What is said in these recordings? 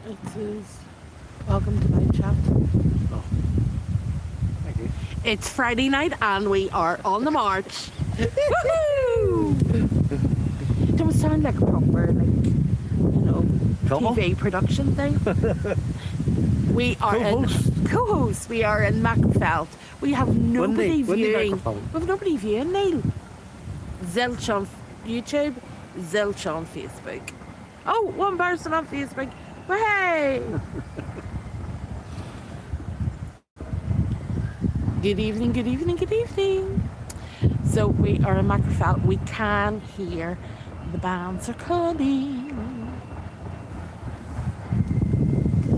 It says, welcome to my chat. Oh, thank you. It's Friday night and we are on the march. Woohoo! Don't sound like a proper, Couple? TV production thing. We are Co-host? in co-host. We are in Magherafelt. We have nobody viewing. microphone. We have nobody viewing, Neil. Zilch on YouTube, zilch on Facebook. Oh, one person on Facebook. Hey! Good evening, good evening, good evening. So we are in Magherafelt. We can hear the bands are coming.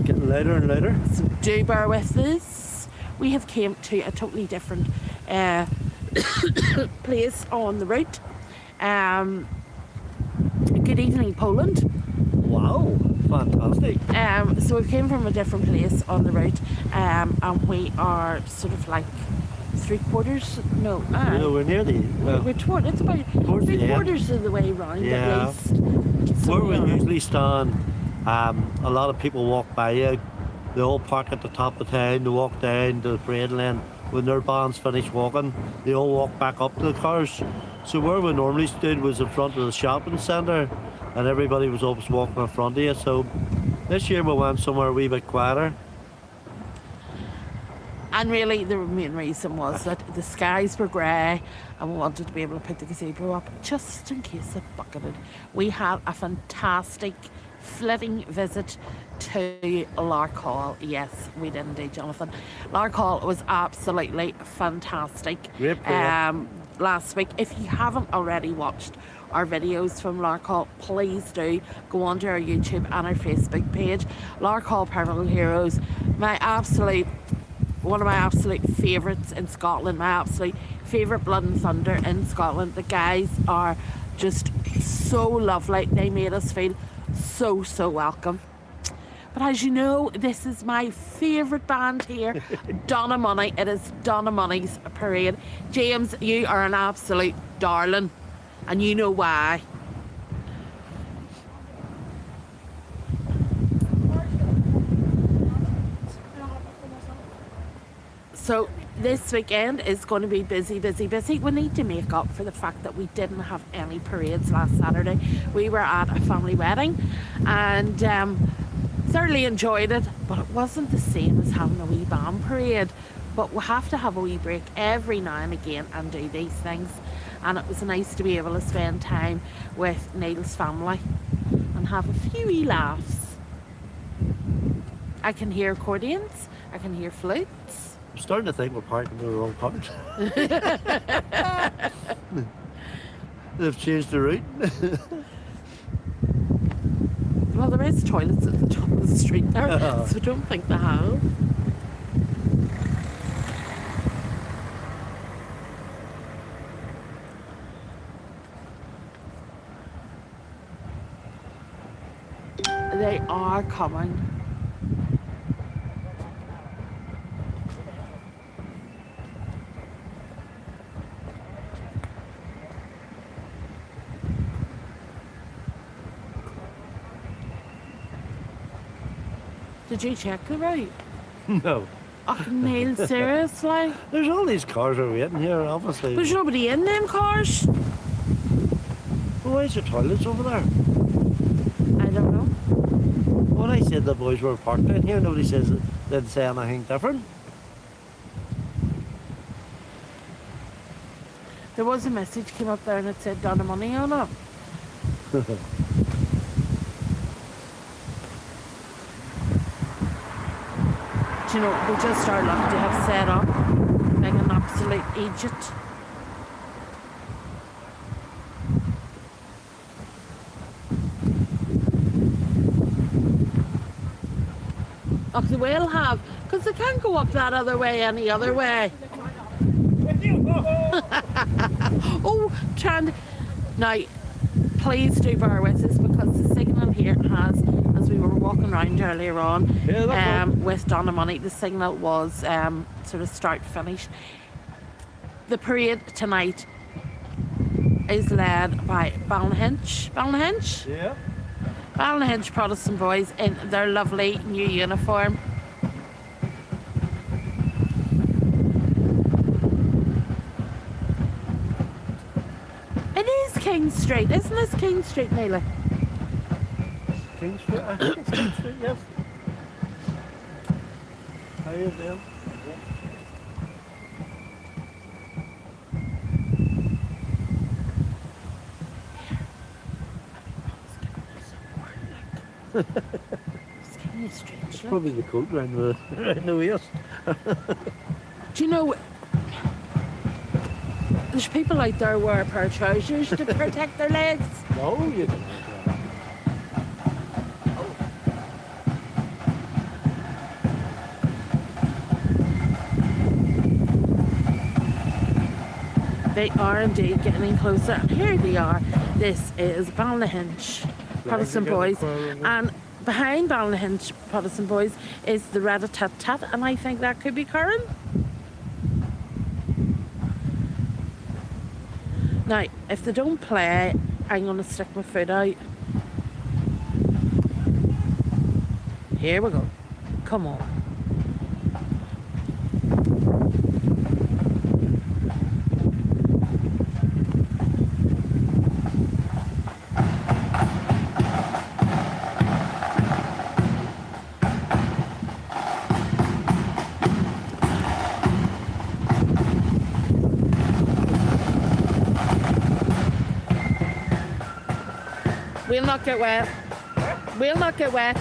Getting louder and louder. So do bear with us. We have came to a totally different place on the route. Good evening, Poland. Wow, fantastic. So we came from a different place on the route, and we are sort of like We're near the... it's about towards the end. 3/4 of the way round Yeah. at least. So Where we are. usually stand, a lot of people walk by you. They all park at the top of town, they walk down to the parade lane. When their bands finish walking, they all walk back up to the cars. So where we normally stood was in front of the shopping centre, and everybody was always walking in front of you. So this year we went somewhere a wee bit quieter. And really, the main reason was that the skies were grey and we wanted to be able to put the gazebo up just in case it bucketed. We had a fantastic flitting visit to Lark Hall. Yes, we did indeed, Jonathan. Lark Hall was absolutely fantastic. Great parade. Last week. If you haven't already watched our videos from Lark Hall, please do go onto our YouTube and our Facebook page. Lark Hall Permanent Heroes, one of my absolute favourites in Scotland, my absolute favourite Blood and Thunder in Scotland. The guys are just so lovely. They made us feel so welcome. But as you know, this is my favourite band here, Dunamoney. It is Dunamoney's parade. James, you are an absolute darling, and you know why. So this weekend is going to be busy. We need to make up for the fact that we didn't have any parades last Saturday. We were at a family wedding and thoroughly enjoyed it, but it wasn't the same as having a wee band parade. But we have to have a wee break every now and again and do these things. And it was nice to be able to spend time with Neil's family and have a few wee laughs. I can hear accordions, I can hear flutes. I'm starting to think we're parking in the wrong part. They've changed the route. Well, there is toilets at the top of the street there, so I don't think they have. They are coming. Did you check the route? No. Oh, Neil, seriously? There's all these cars are waiting here, obviously. There's nobody in them cars? Well, where's the toilets over there? I don't know. When I said the boys were parked in here, nobody didn't say anything different. There was a message came up there and it said Dunamoney on it. Do you know, we just are lucky to have set up like an absolute Egypt. Oh, they will have, because they can't go up that other way any other way. Oh, now, please do bear with us because the signal here has, as we were walking around earlier on with Dunamoney, the signal was sort of start finish. The parade tonight is led by Ballinhinch. Yeah. Ballinhinch Protestant boys in their lovely new uniform. It is King Street, isn't this King Street, Neela? King Street, I think it's King Street, yes. How you doing? It's King Street. It's probably the coat round the waist. Do you know, there's people out there wear a pair of trousers to protect their legs. No, you don't have that. They are indeed getting closer. And here they are. This is Ballinhinch Protestant boys. And behind Ballinhinch Protestant boys is the Rat-a-tat-tat. And I think that could be Curran. Now, if they don't play, I'm going to stick my foot out. Here we go. Come on. We'll not get wet. We'll not get wet.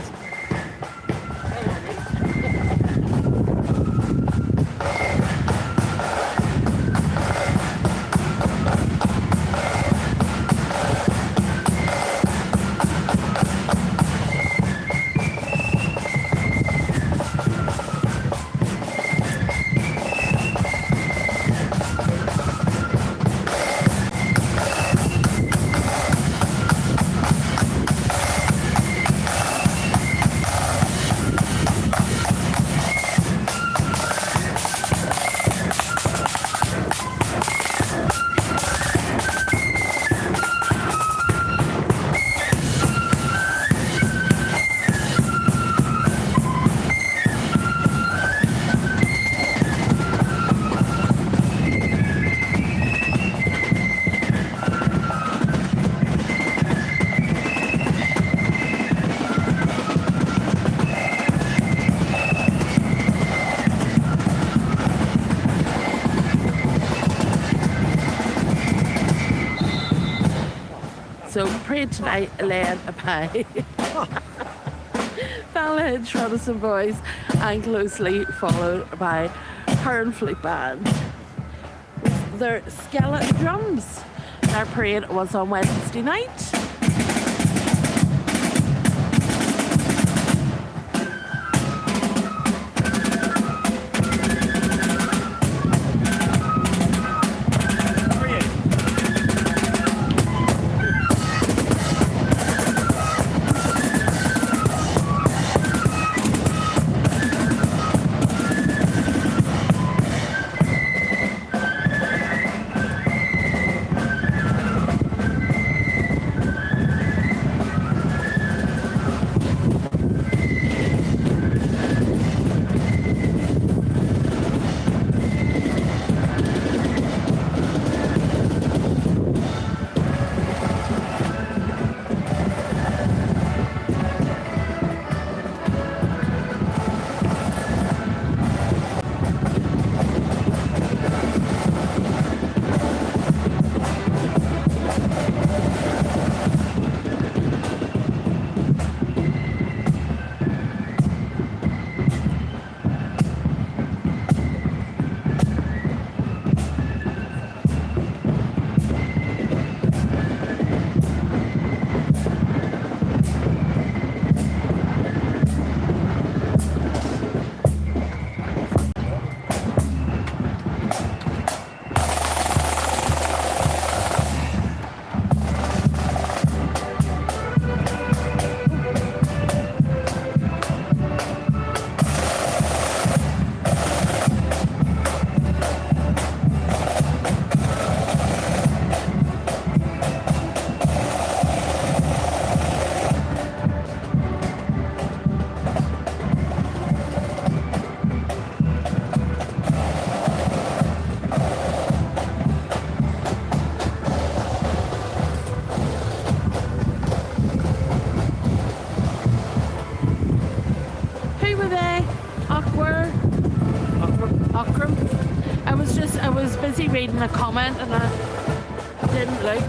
So pray tonight, Elaine, a pie. Ballinhinch Protestant boys, and closely followed by Magherafelt Flute Band. Their skeleton drums. Their parade was on Wednesday night. busy reading a comment and I didn't look.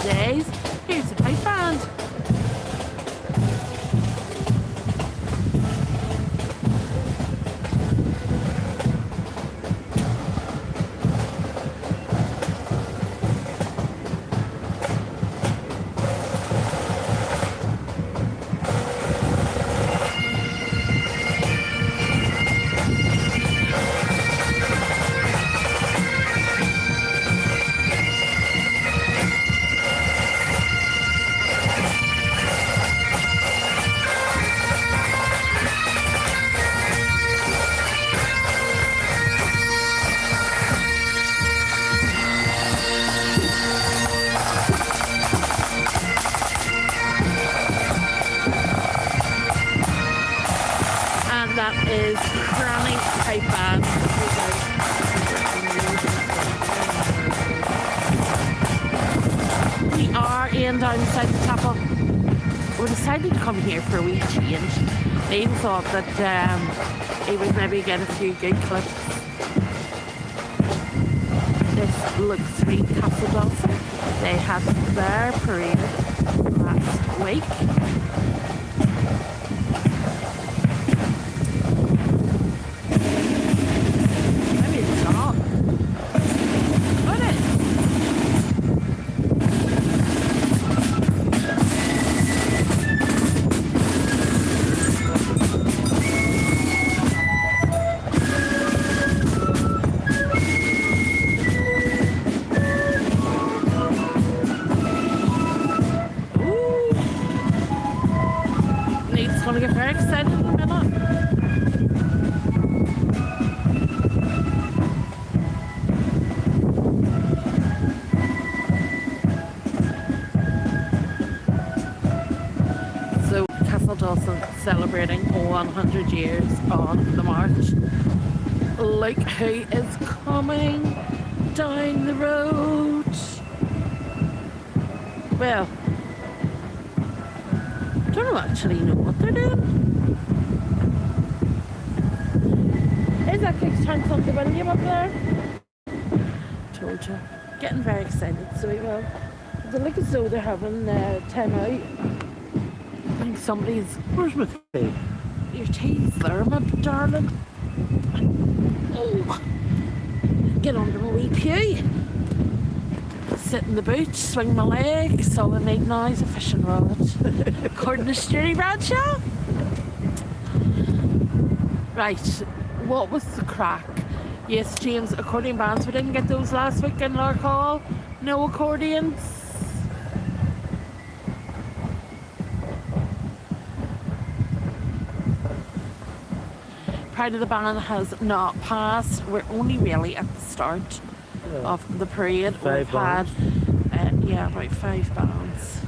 Days. Here's the pipe band. That is Granny Pipe Band. We are in down beside the chapel. We decided to come here for a wee change. Liam thought that he would maybe get a few good clips. This looks sweet, Castle Dawson. They had their parade last week. Gonna get very excited in a minute. So Castle Dawson celebrating 100 years on the march. Look who is coming down the road. Well, I don't actually know what they're doing. Is that King's Tank on the William up there? Told you. Getting very excited, so we will. They look as though they're having time out. I think somebody's. Where's my tea? Your tea's there, my darling. Oh. Get under my wee pew. Sit in the boot, swing my legs. All I need now is a fishing rod. According to Stewie Bradshaw. Right, what was the crack? Yes, James, accordion bands. We didn't get those last week in Lark Hall. No accordions. Pride of the Band has not passed. We're only really at the start of the parade. We've had about 5 bands.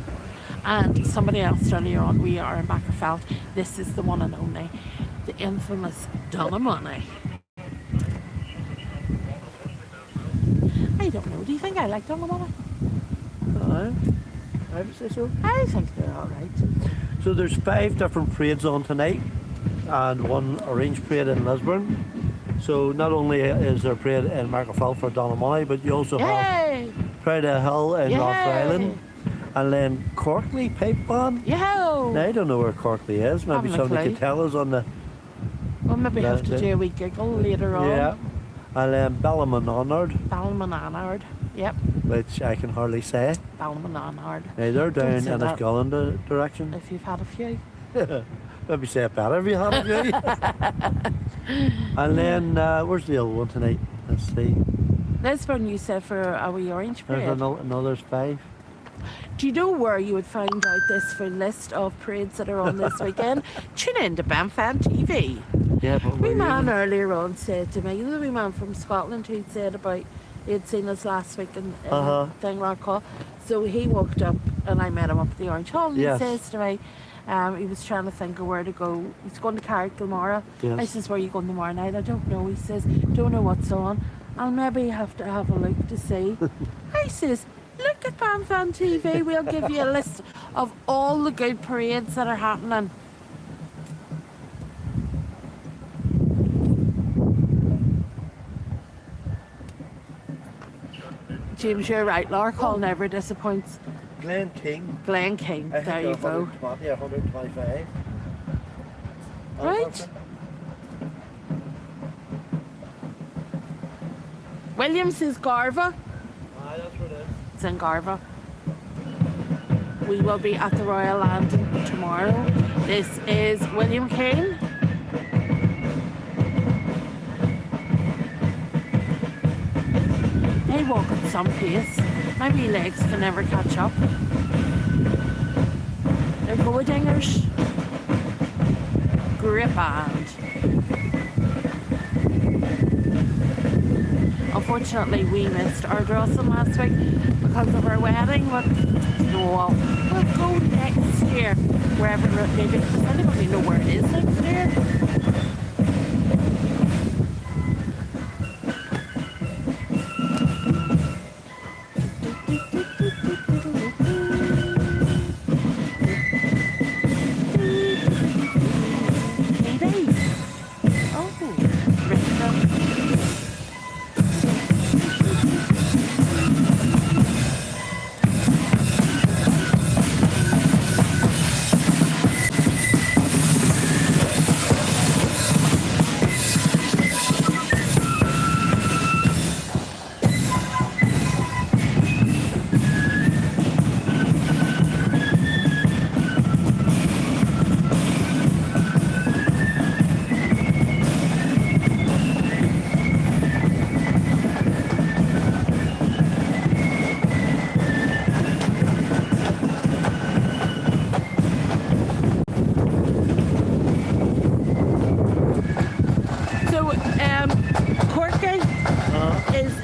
And somebody else earlier on, we are in Magherafelt. This is the one and only, the infamous Dunamoney. I don't know, do you think I like Dunamoney? I would say so. I think they're alright. So there's 5 different parades on tonight and one orange parade in Lisburn. So not only is there a parade in Magherafelt for Dunamoney, but you also have Pride of Hill in North Island, and then Corkley Pipe Band. Now, I don't know where Corkley is. Maybe somebody could tell us on the. We'll maybe have to do a wee giggle later on. Yeah, and then Ballymonanard. Yep. Which I can hardly say. Ballymonanard. Now they're down in Enniskillen direction. If you've had a few. Maybe say it better if you had a few. And then, where's the other one tonight? Let's see. Lisburn, you said for a wee orange parade. There's another 5. Do you know where you would find out this full list of parades that are on this weekend? Tune in to Banfan TV. Yeah, but My man earlier on said to me, the wee man from Scotland who said about he'd seen us last week in Thinglock Hall. So he walked up and I met him up at the Orange Hall and Yes. he says to me, he was trying to think of where to go. He's going to Carrickgilmore. Yes. I says, where are you going tomorrow night? I don't know. He says, don't know what's on. I'll maybe have to have a look to see. I says, look at Banfan TV. We'll give you a list of all the good parades that are happening. James, you're right. Lark Hall never disappoints. Glen King. Glen King, I there think you go. 120 or 125. Right. Williams is Garva. Aye, that's what it is. It's in Garva. We will be at the Royal Landing tomorrow. This is William Kane. They walk at some pace. My wee legs can never catch up. They're go-dingers. Great band. Unfortunately, we missed our dressing last week because of our wedding, but no, we'll go next year, wherever it may be. Does anybody know where it is next year?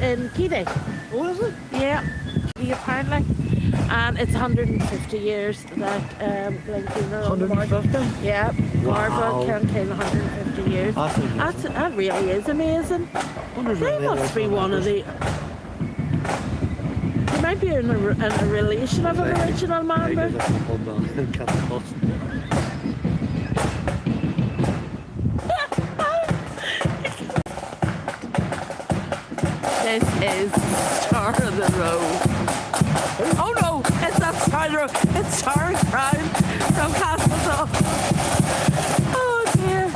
In Keady. Oh, is it? Yeah, Keady apparently. And it's 150 years that Glenkeane are on the market. 150? Yeah, Wow. Garva, Glenkeane, 150 years. That really is amazing. They must be one of the... They might be in a relation of an original member. This is Star of the Road. Oh no, it's not Star of the Road, it's Star of Crown from Castletown. Oh dear,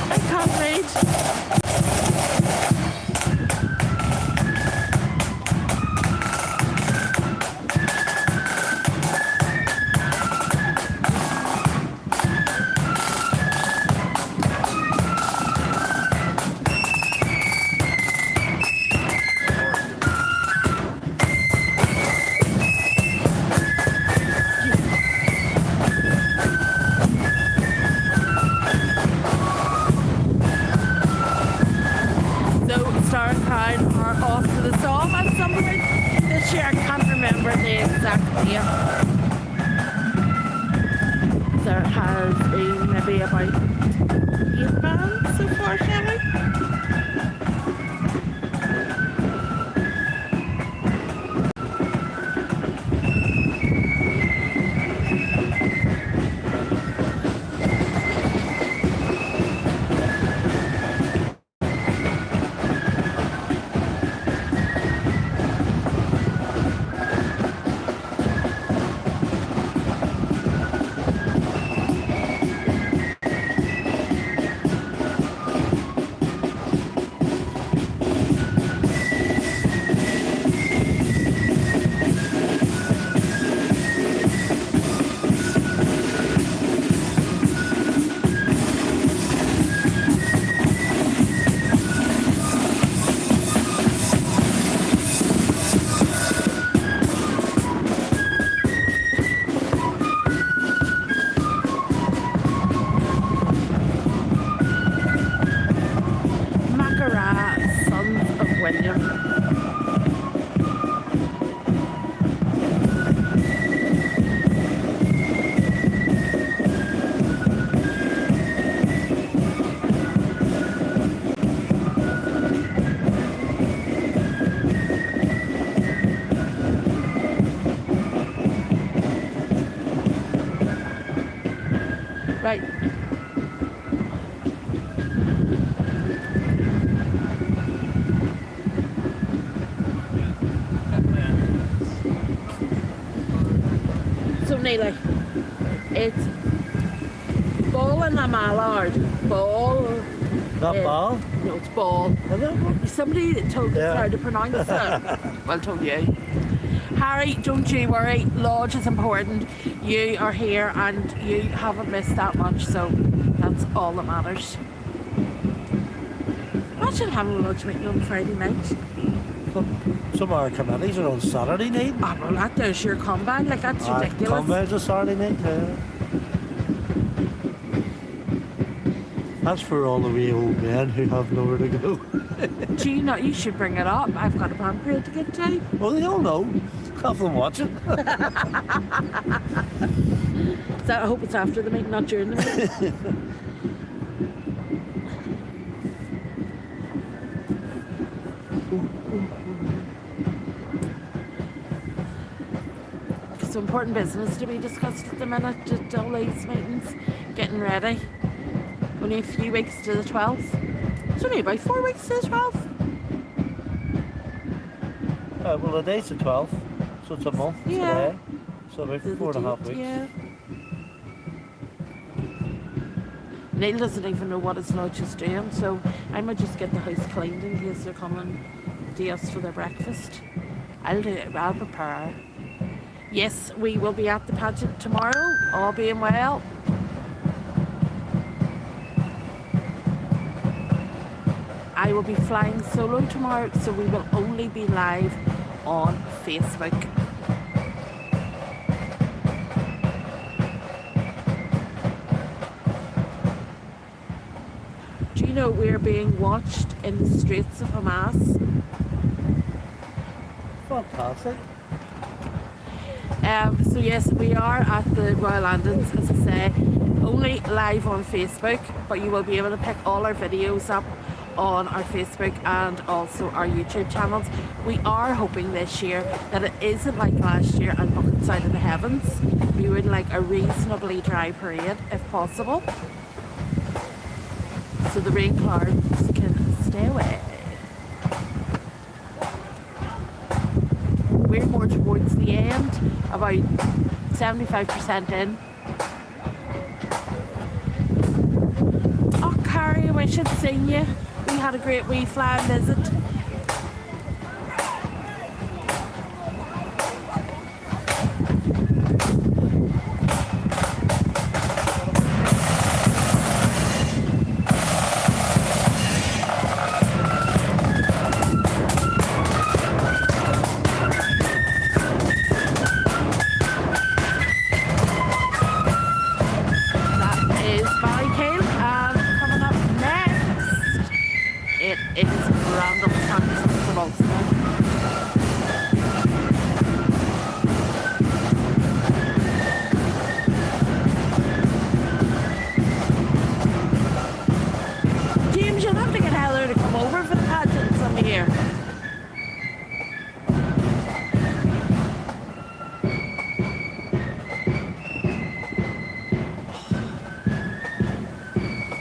I can't read. I can't remember the exact name. There has been maybe about 8 bands so far, Shelley. Neely. It's ball and a mallard. Ball. Not ball? No, it's ball. Somebody told us how to pronounce it. Well, told you. Harry, don't you worry. Lodge is important. You are here and you haven't missed that much, so that's all that matters. Imagine having a lodge meeting on Friday night. But some of our committees are on Saturday night. Oh, well, that does your combine. Like, that's ridiculous. Combine's a Saturday night, yeah. That's for all the wee old men who have nowhere to go. Do you know, you should bring it up. I've got a band parade to get to. Well, they all know. Have them watch it. So I hope it's after the meeting, not during the meeting. So important business to be discussed at the minute at all these meetings. Getting ready. Only a few weeks to the 12th. It's only about 4 weeks to the 12th. Well, the day's the 12th, so it's a month today. So about 4.5 weeks. Yeah. Neil doesn't even know what his lodge is doing, so I might just get the house cleaned in case they're coming to us for their breakfast. I'll do it, I'll prepare. Yes, we will be at the pageant tomorrow, all being well. I will be flying solo tomorrow, so we will only be live on Facebook. Do you know we're being watched in the streets of Hamas? Fantastic. So yes, we are at the Royal Landings, as I say, only live on Facebook, but you will be able to pick all our videos up on our Facebook and also our YouTube channels. We are hoping this year that it isn't like last year and buckets out of the heavens. We would like a reasonably dry parade if possible, so the rain clouds can stay away. We're more towards the end, about 75% in. Oh, Carrie, I wish I'd seen you. We had a great wee flying visit.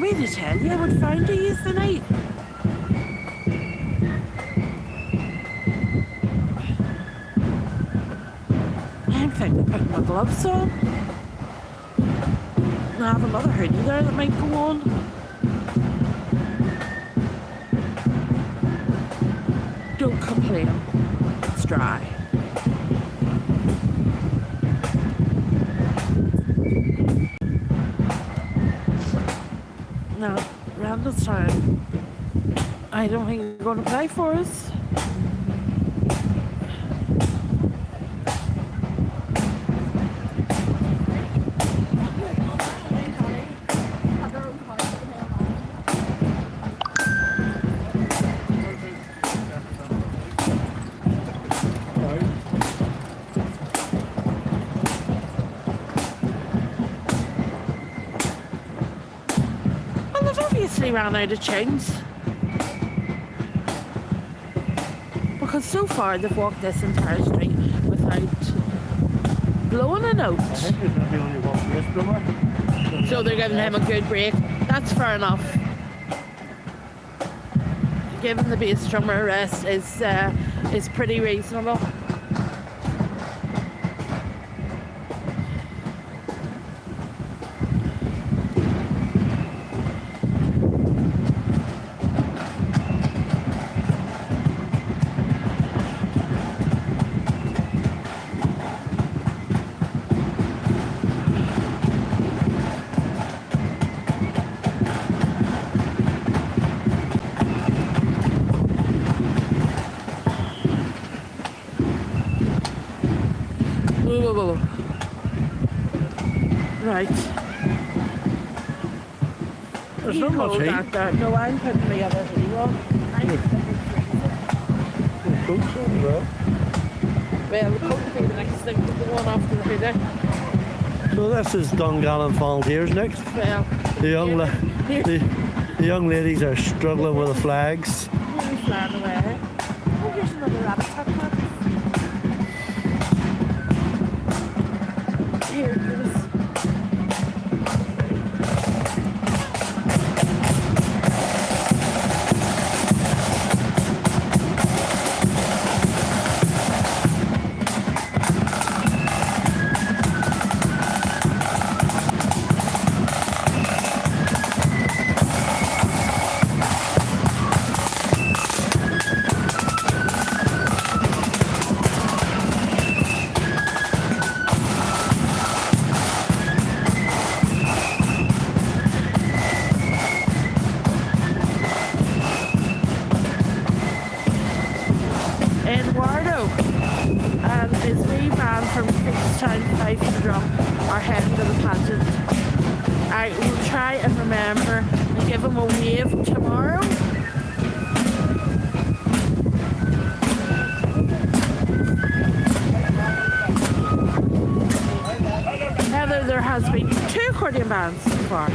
Wait a tell you, I would find to use the night. I'm thinking of putting my gloves on. And I have another hoodie there that might go on. Don't complain. It's dry. No, around this time, I don't think they're going to play for us. Ran out of tunes because so far they've walked this entire street without blowing a note. I think there's going to be only one bass drummer. So they're giving him a good break. That's fair enough. Giving the bass drummer a rest is pretty reasonable. whoa, whoa. Right. There's You not much hold heat. that there. No, I'm putting the other heat on. Coats on as well. Well, the coat will be the next thing to go on after the hoodie. So this is Dungannon Volunteers next. Well, The young, here- the young ladies are struggling with the flags. here's flying away. Oh, here's another rabbit tuck. Here it is. Eduardo and his wee band from Fixtown Fife and Drum are heading to the pageant. I will try and remember to give him a wave tomorrow. Heather, there has been 2 accordion bands so far.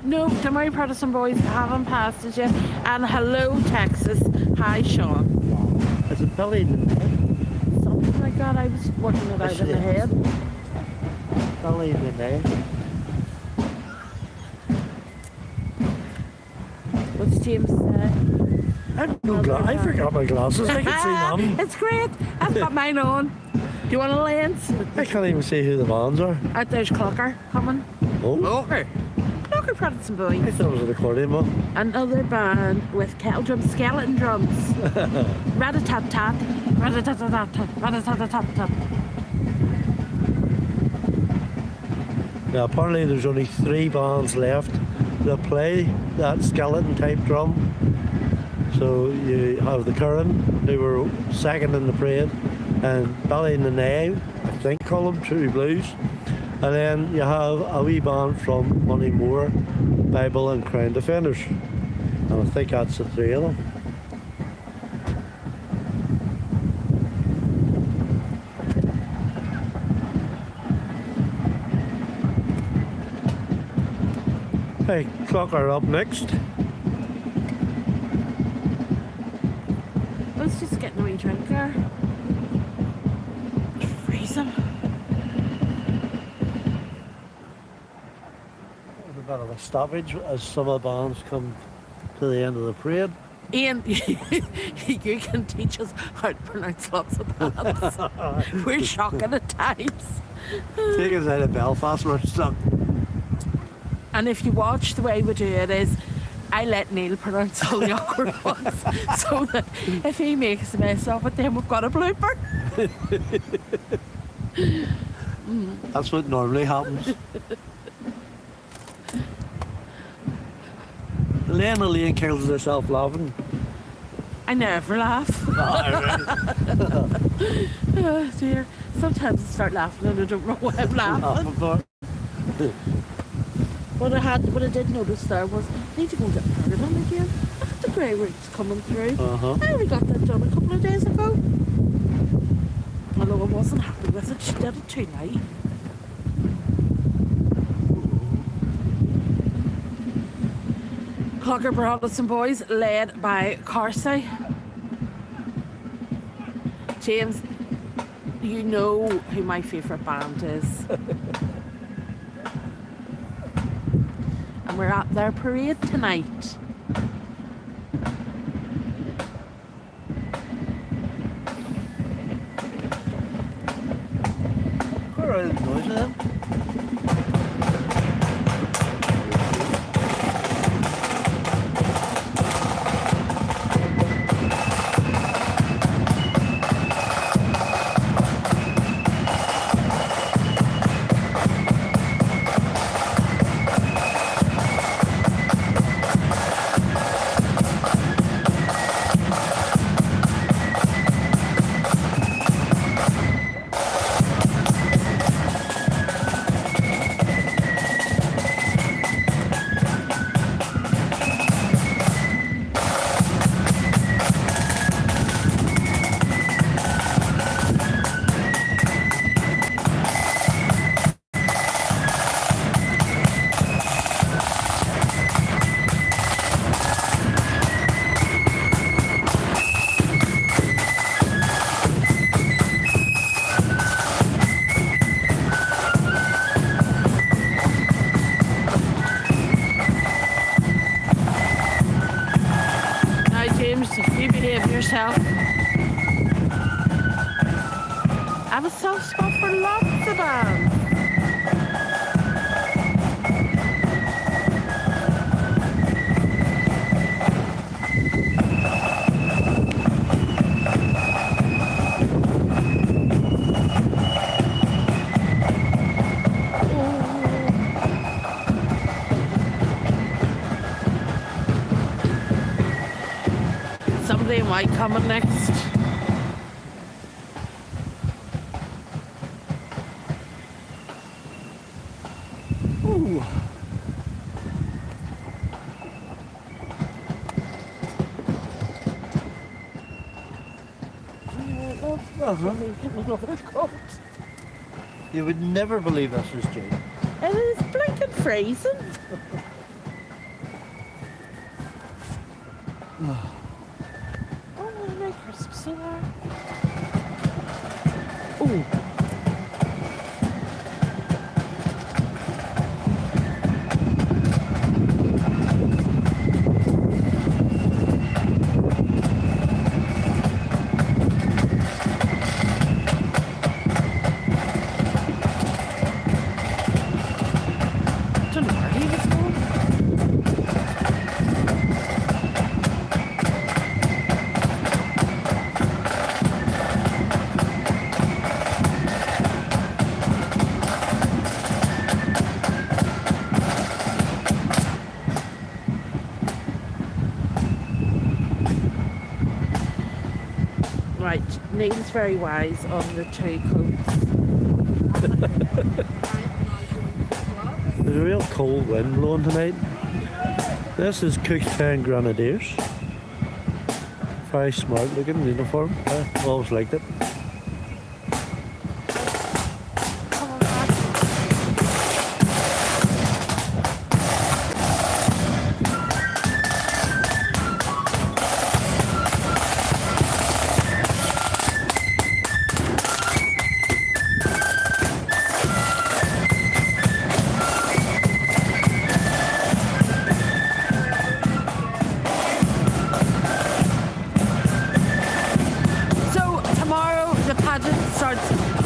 No, Dunamoney Protestant boys haven't passed it yet. And hello, Texas. Hi, Sean. Is it Billy? Something like that. I was working it out in my head. Billy in the name. What's James say? I forgot my glasses. I can see none. It's great. I've got mine on. Do you want a lens? I can't even see who the bands are. There's Clocker coming. Oh, Clocker Protestant I boys. thought it was an accordion one. Another band with kettle drums, skeleton drums. Rat-a-tat-tat, rat-a-tat-tat-tat, rat-a-tat-tat-tat. Now apparently there's only 3 bands left that play that skeleton type drum. So you have the Curran, who were second in the parade, and Billy in the Name, I think call them True Blues. And then you have a wee band from Moneymore, Bible and Crown Defenders. And I think that's the 3 of them. Hey, Clocker up next. Let's just get a wee drink there. It's freezing. A bit of a stoppage as some of the bands come to the end of the parade. Ian, you can teach us how to pronounce lots of bands. We're shocking at times. Take us out of Belfast, we're stuck. And if you watch, the way we do it is I let Neil pronounce all the awkward ones so that if he makes a mess of it, then we've got a blooper. That's what normally happens. Elaine kills herself laughing. I never laugh. Oh dear. Sometimes I start laughing and I don't know why I'm laughing. What I did notice there was I need to go and get Paragon again. I had the grey roots coming through. I only got that done a couple of days ago. Although I wasn't happy with it, she did it too late. Clogger Brothers and Boys, led by Carsey. James, you know who my favourite band is. And we're at their parade tonight. Where are the noise of them? Yourself. I have a soft spot for lots of bands. Somebody might come in next. Ooh. You would never believe this is Jane. It is blinking freezing. Crisps in there. Ooh. Don't know where he was going. Right, Neil's very wise on the two coats. There's a real cold wind blowing tonight. This is Cookstown Grenadiers. Very smart looking uniform. I always liked it.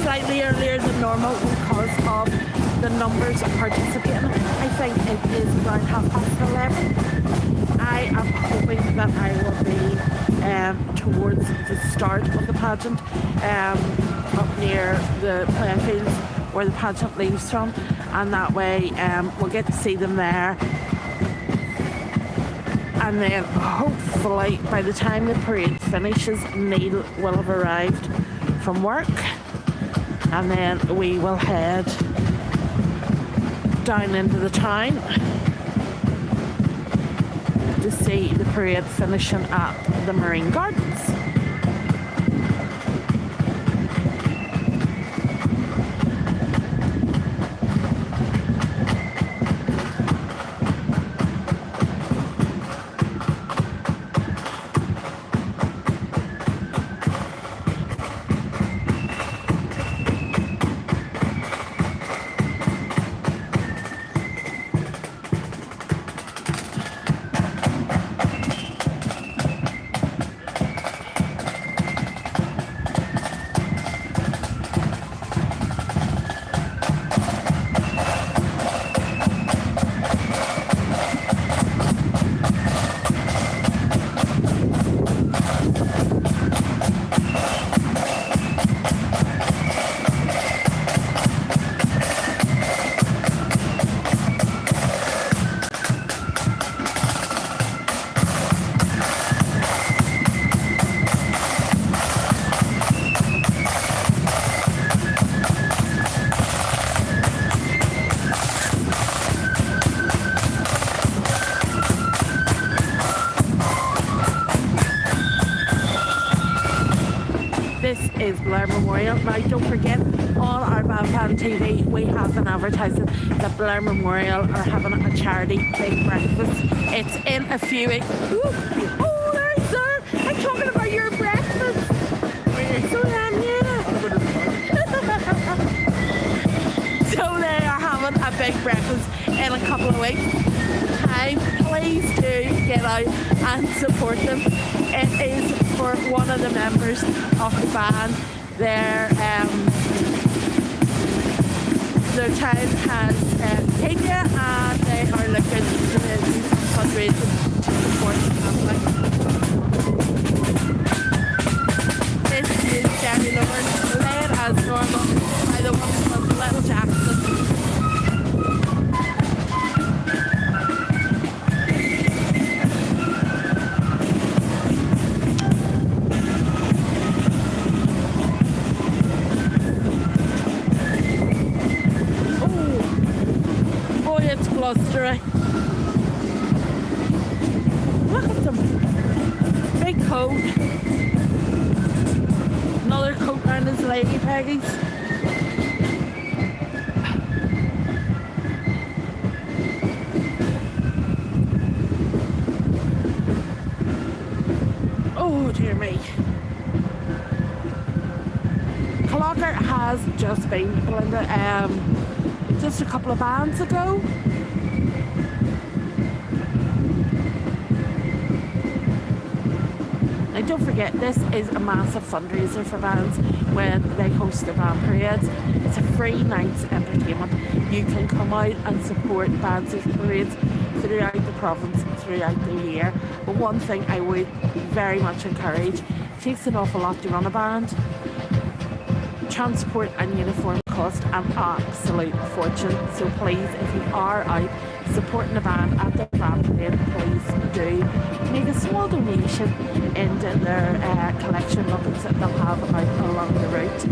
Slightly earlier than normal because of the numbers of participating. I think it is around 11:30. I am hoping that I will be towards the start of the pageant, up near the playing fields where the pageant leaves from, and that way we'll get to see them there. And then hopefully by the time the parade finishes, Neil will have arrived from work, and then we will head down into the town to see the parade finishing at the Marine Gardens. This is Blair Memorial. Now don't forget, on our Van TV we have been advertising that Blair Memorial are having a charity big breakfast. It's in a few weeks. Ooh. Oh, there, sir! I'm talking about your breakfast. So so they are having a big breakfast in a couple of weeks. Please do get out and support them. It is for one of the members of the band. Their child has leukemia, and they are looking to do some fundraising to support the family. This is Jerry Lawrence, led as normal by the one called Little Jackson. Blustery. Look at them. Big coat. Another coat around his lady peggies. Oh dear me. Clogger has just been, Belinda, just a couple of bands ago. And don't forget, this is a massive fundraiser for bands when they host their band parades. It's a free night's entertainment. You can come out and support bands' parades throughout the province, throughout the year. But one thing I would very much encourage, it takes an awful lot to run a band. Transport and uniform cost an absolute fortune. So please, if you are out supporting a band at the band parade, please do make a small donation into their collection buckets that they'll have out along the route.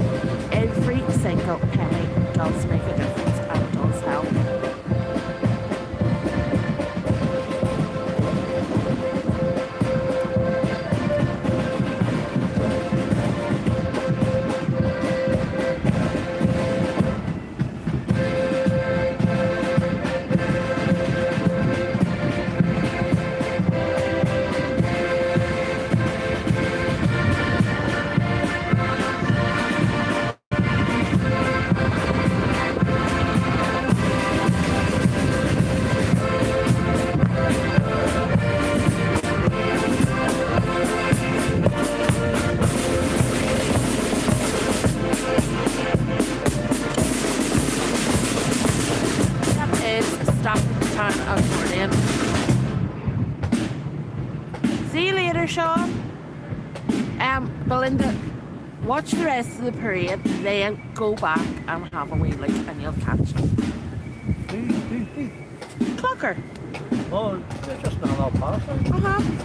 Every single penny does make a difference and does help. watch the rest of the parade, then go back and have a wee look and you'll catch it. Clocker. Oh, you're just not all past it.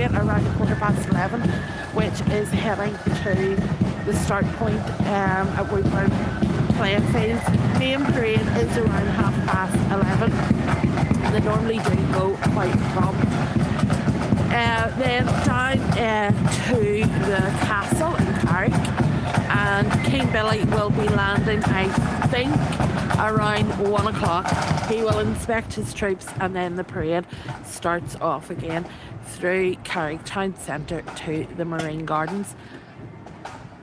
Around 11:15, which is heading to the start point at Woodburn playing fields. Main parade is around 11:30. They normally do go quite prompt. Then down to the castle in Carrick, and King Billy will be landing, I think, around 1 o'clock. He will inspect his troops and then the parade starts off again through Carrick Town Centre to the Marine Gardens.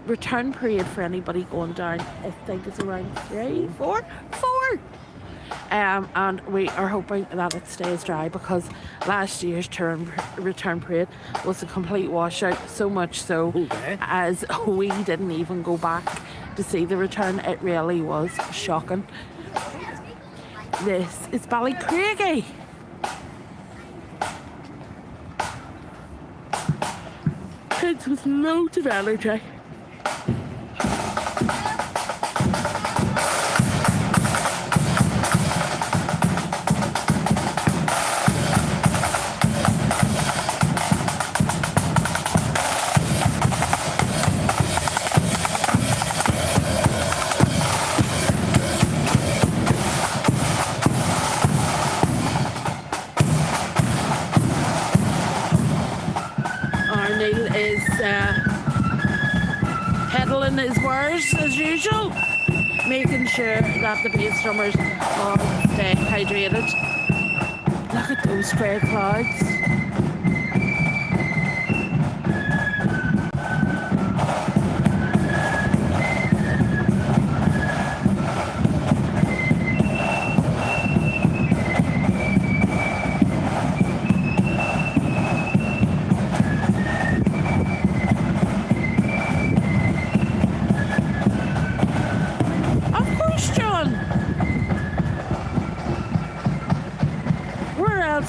Return parade for anybody going down, I think, is around 4. And we are hoping that it stays dry, because last year's return parade was a complete washout, so much so as we didn't even go back to see the return. It really was shocking. This is Ballycraigie. Kids with loads of energy. Peddling his wares as usual, making sure that the bass drummers all stay hydrated. Look at those grey clouds.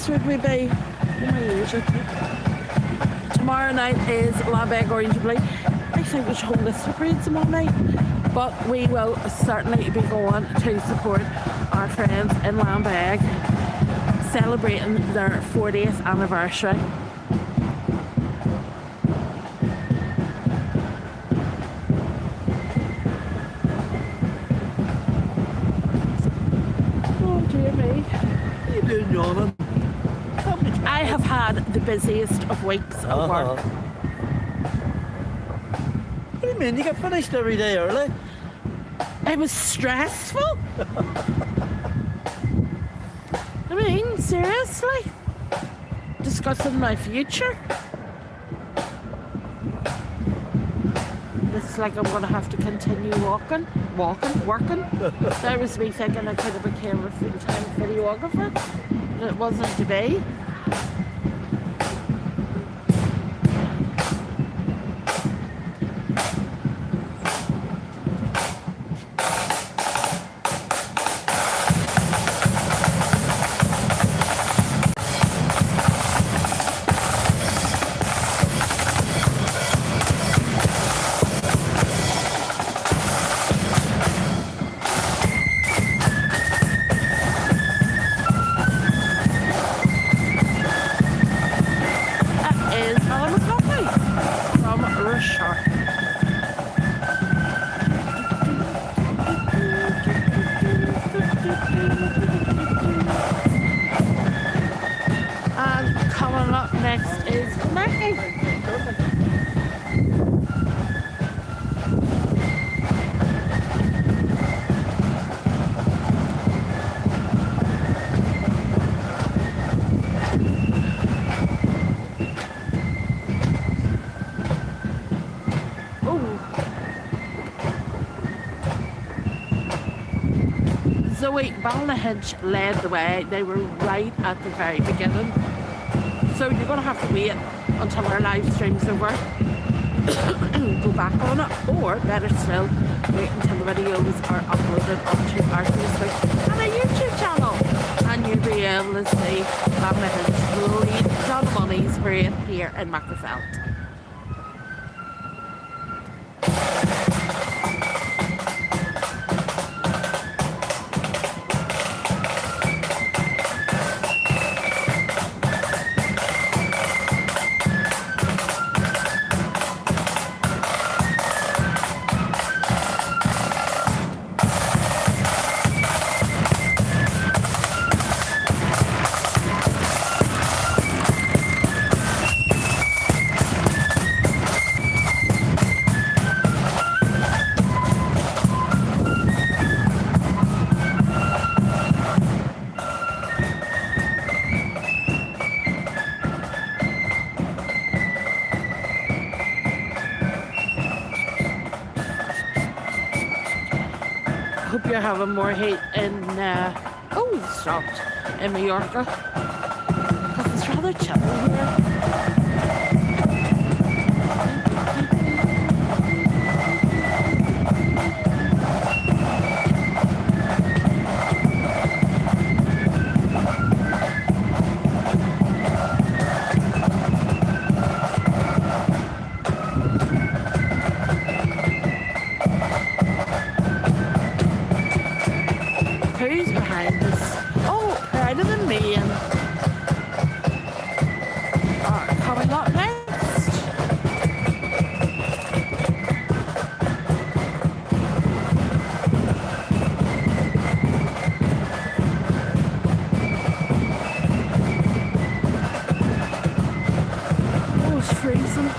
Would we be? Tomorrow night is Lambeg Orange and Blue. I think we should hold this parade tomorrow night, but we will certainly be going to support our friends in Lambeg celebrating their 40th anniversary. Oh dear me. What are you doing, yawning? I have had the busiest of weeks of work. What do you mean? You get finished every day early? It was stressful. Seriously? Discussing my future? It's like I'm gonna have to continue working. That was me thinking I could have became a full-time videographer. And it wasn't to be. And coming up next is Maggie. Zoe Balnahinch led the way. They were right at the very beginning. So you're going to have to wait until our live stream's over. Go back on it. Or, better still, wait until the videos are uploaded onto our Facebook and our YouTube channel. And you'll be able to see Balnahinch lead Dunamoney's parade here in Magherafelt. Hope you're having more heat in, it stopped, in Mallorca, because it's rather chilly here. Who's behind us? Oh, brighter than me and coming up next. Oh, it's freezing.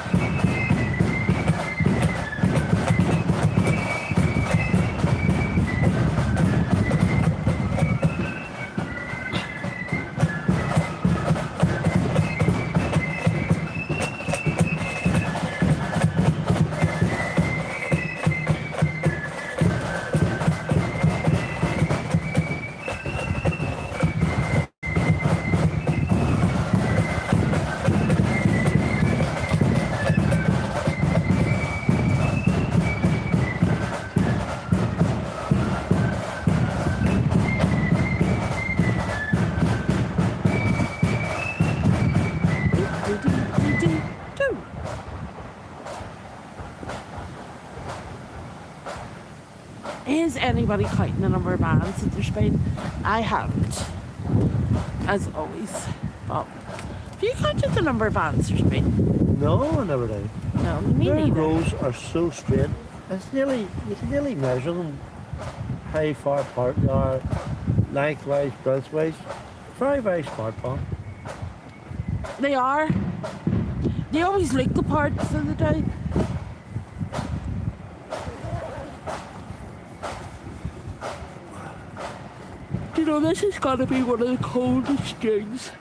Is anybody counting the number of bands that there's been? I haven't, as always. But have you counted the number of bands there's been? No, I never do. No, me Their neither. rows are so straight. It's nearly, you can nearly measure them. How far apart they are, lengthwise, breadthwise. Very, very smart, Paul. They are. They always look the part, so they do. Do you So this is going to be one of the coldest days.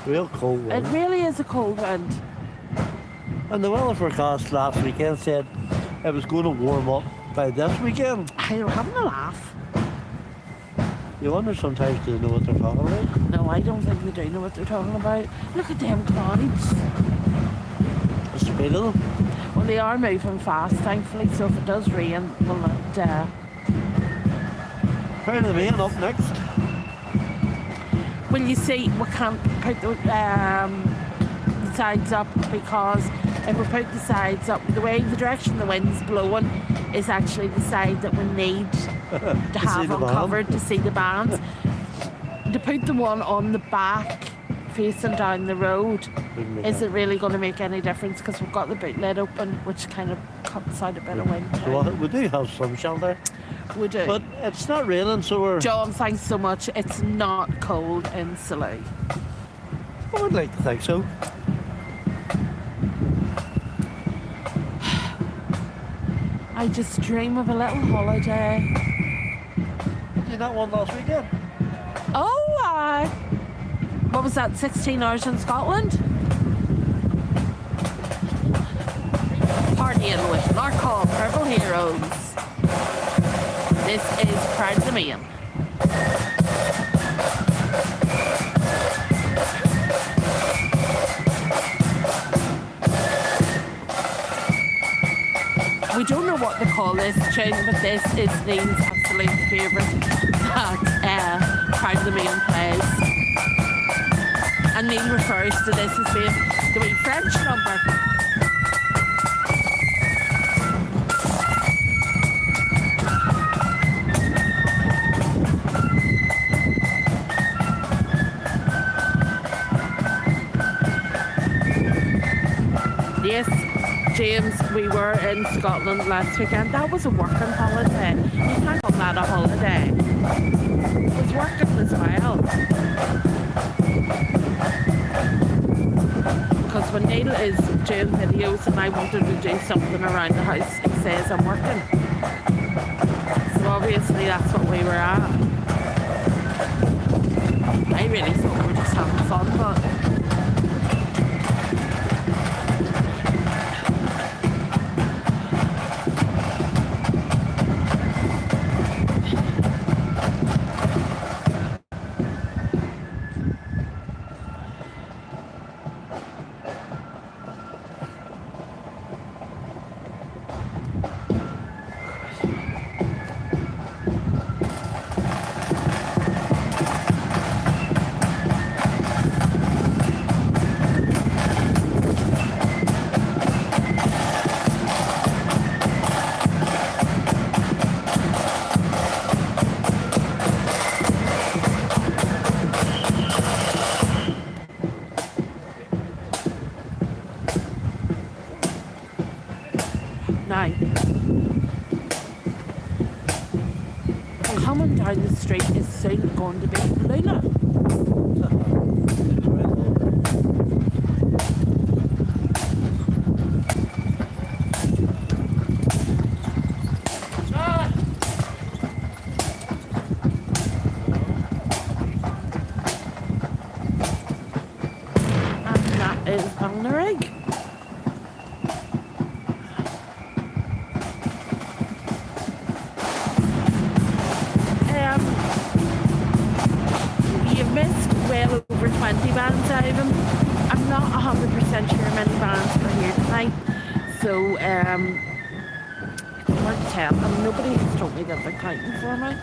Real cold It one. really is a cold wind. And the weather forecast last weekend said it was going to warm up by this weekend. I'm having a laugh. You wonder sometimes, do they know what they're talking about? No, I don't think they do know what they're talking about. Look at them clouds. The speed of them. Well, they are moving fast, thankfully, so if it does rain, we'll not... How are the rain up next? Well, you see, we can't put the sides up because if we put the sides up, the direction the wind's blowing is actually the side that we need to have uncovered to see the bands. To put the one on the back facing down the road isn't really going to make any difference because we've got the boot lid open, which kind of cuts out a bit of wind. So we do have some shelter, We do. but it's not raining, so we're... John, thanks so much. It's not cold in Salou. I would like to think so. I just dream of a little holiday. Did that one last weekend? Oh, what was that, 16 hours in Scotland? Partying with Narcol Purple Heroes. This is Proud to Me. We don't know what to call this tune, but this is Dean's absolute favourite that Proud to Me plays. And Neil refers to this as being the wee French number. Yes, James, we were in Scotland last weekend. That was a working holiday. You can't call that a holiday. It was working as well. Because when Neil is doing videos and I wanted to do something around the house, he says I'm working. So obviously that's what we were at. I really thought we were just having fun, but now, coming down the street is soon going to be Luna. And that is Londonderry. You've missed well over 20 bands out of them. I'm not 100% sure how many bands are here tonight, so it's hard to tell. And nobody has told me that they're counting for me.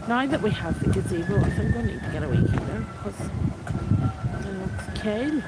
Now that we have the gazebo, I think we need to get a wee heater because it's cold.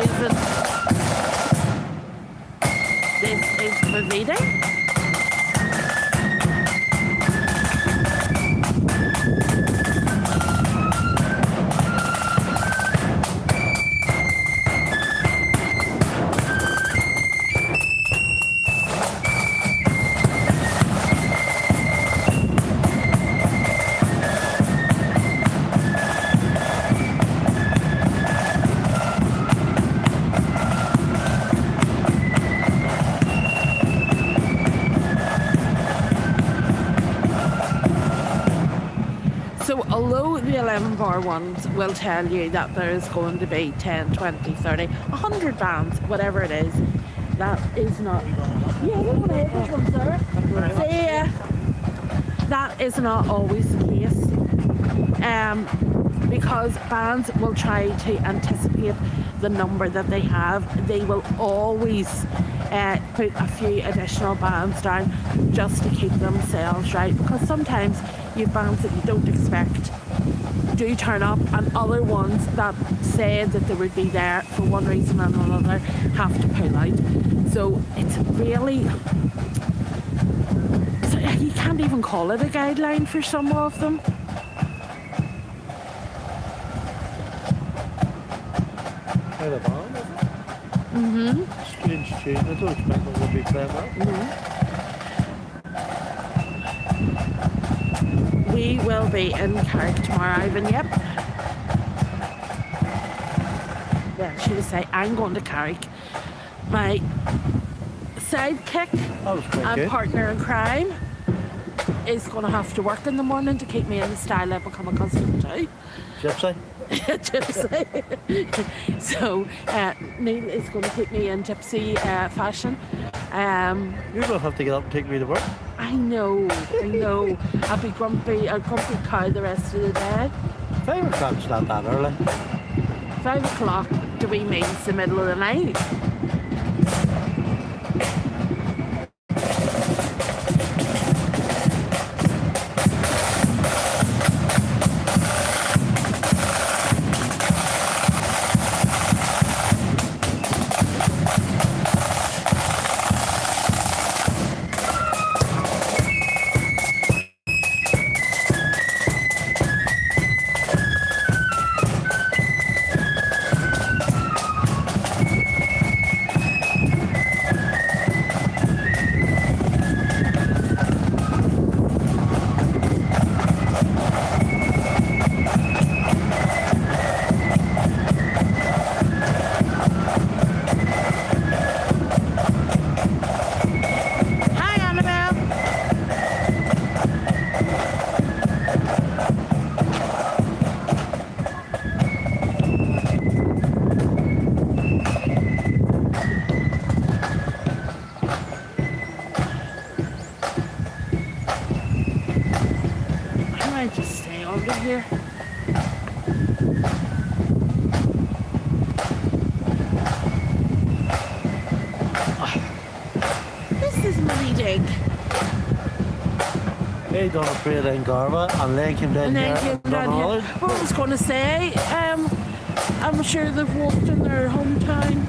reason this is proceeding. So although the 11 bar ones will tell you that there is going to be 10, 20, 30, 100 bands, whatever it is, that is not... Yeah, look at it, this one's there. See ya. That is not always the case. Because bands will try to anticipate the number that they have. They will always put a few additional bands down just to keep themselves right, because sometimes you have bands that you don't expect do turn up, and other ones that said that they would be there for one reason or another have to pull out. So it's really, you can't even call it a guideline for some of them. Kind of band, is it? Strange tune. I don't expect them to be playing that. We will be in Carrick tomorrow, Ivan, yep. Yeah, should I say, I'm going to Carrick. My sidekick and partner in crime is going to have to work in the morning to keep me in the style I've become accustomed to. Gypsy? Gypsy. So Neil is going to keep me in gypsy fashion. You don't have to get up and take me to work. I know. I'll be a grumpy cow the rest of the day. 5 o'clock's not that early. 5 o'clock to me means the middle of the night. Here. This is Money Dig. They done a parade in Garva and then came down here. Well, I was going to say, I'm sure they've walked in their hometown.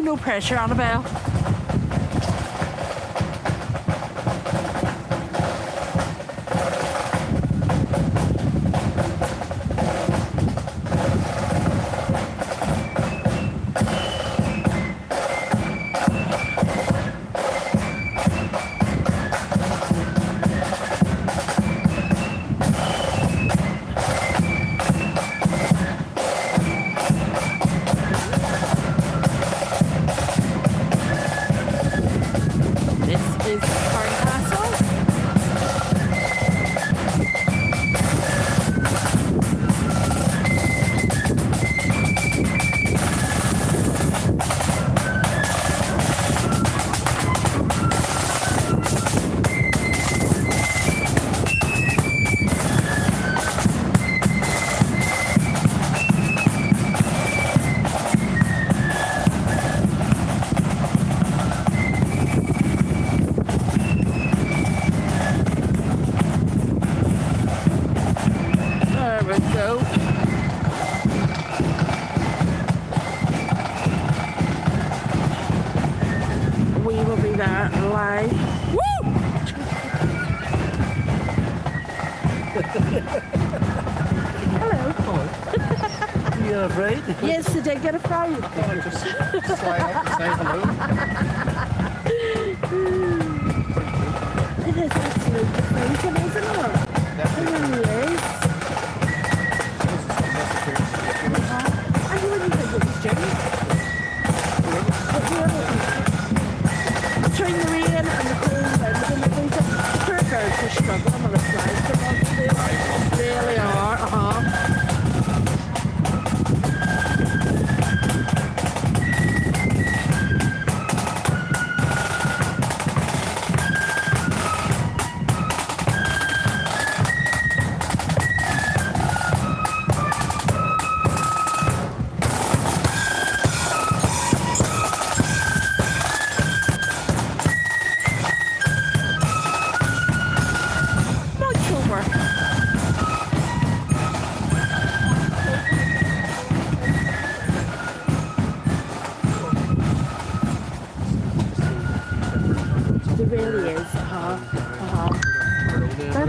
no pressure, Annabelle. Afraid? Yes, did I get a fry? Just slide up and say hello. It is absolutely freezing, isn't it? It really is. I wouldn't think it was June. Between the rain and the cold and the freezing, poor girls are struggling with the flies. They really are,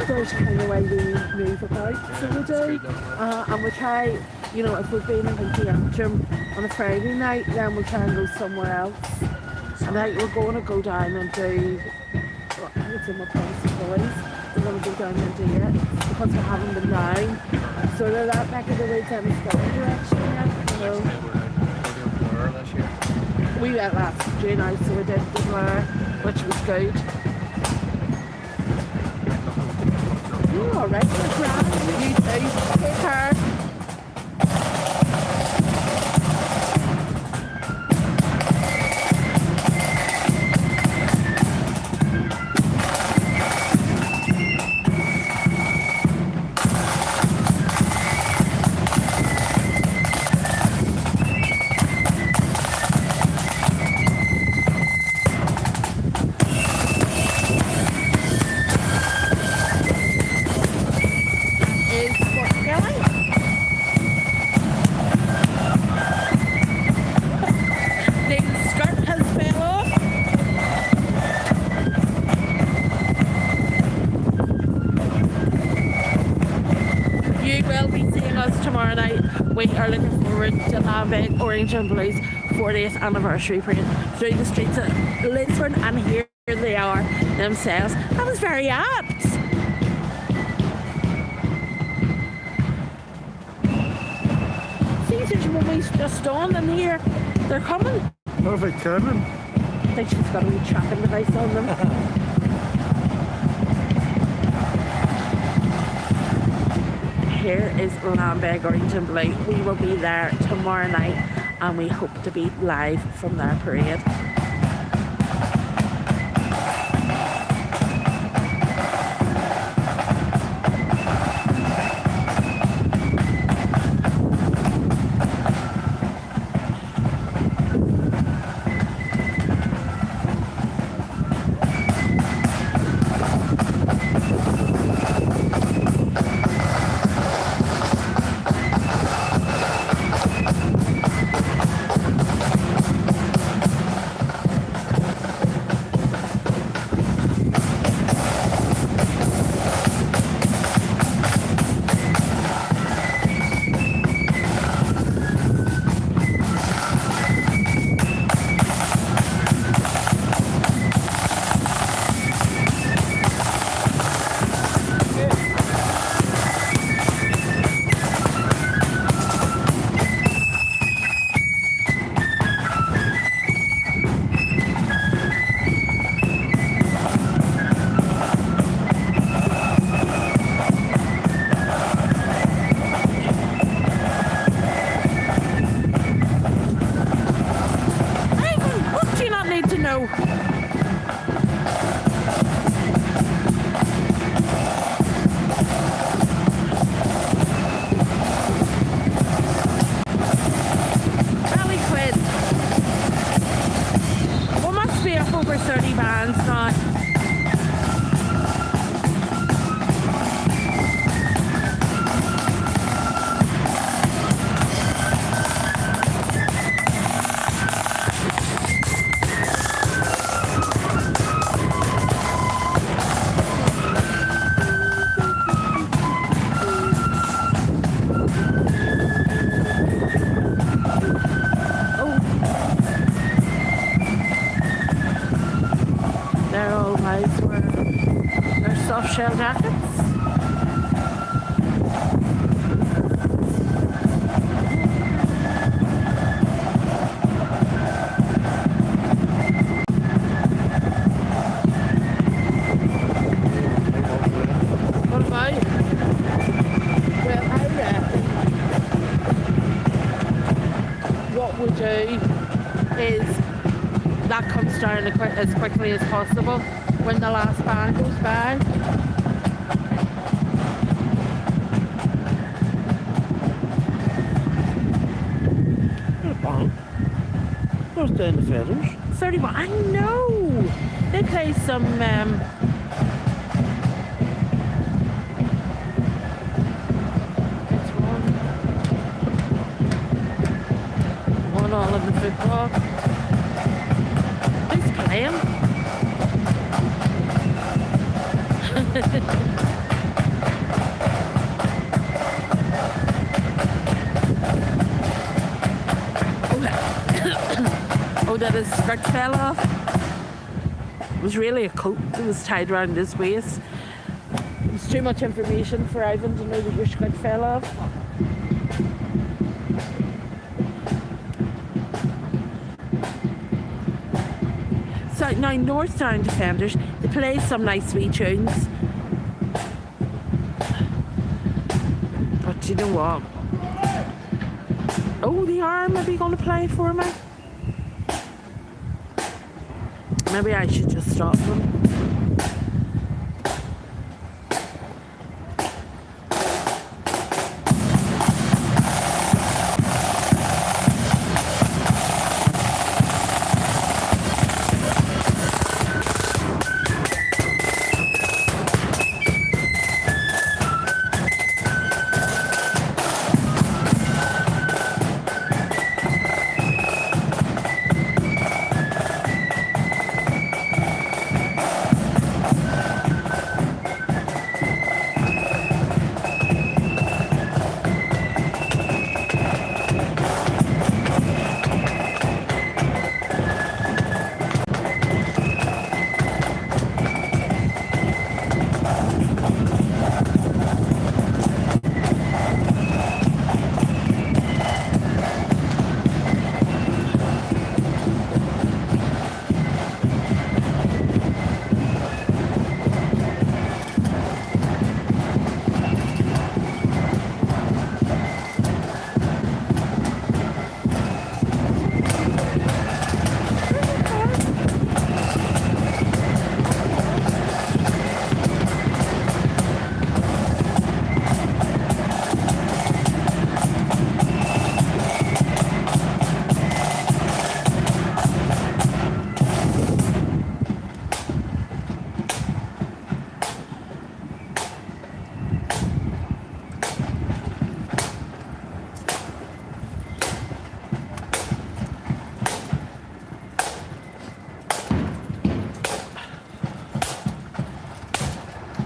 That's kind of way we move about, so we do. And we try, you know, if we've been in the Antrim on a Friday night, then we'll try and go somewhere else. And we're going to go down and do, well, I think it's in my place of boys. We're going to go down and do it because we haven't been down. So they're that back of the woods in the Scotland direction yet, you know. We went last June out, so we did the Blur, which was good. All right, we're grand. You too. Take care. Tomorrow night, we are looking forward to Lambeth Orange and Blue's 40th anniversary parade through the streets of Lisburn, and here they are themselves. That was very apt. See, there's one we just on, and here they're coming. Perfect timing. I think she's got a wee tracking device on them. Here is Lambeth Orange and Blue. We will be there tomorrow night, and we hope to be live from their parade. no. Rally quid. We must be up over 30 bands now. They're all guys wearing their soft shell jackets. What about you? Well, I reckon what we do is that comes down as quickly as possible when the last band goes by. Where's down the feathers? 31. I know. They play some. It's one all in the football. Who's playing? Oh, that his skirt fell off. It was really a coat that was tied around his waist. It's too much information for Ivan to know that your skirt fell off. So now Northdown Defenders, they play some nice wee tunes. But you know what? Oh, they are maybe going to play for me. Maybe I should just stop them.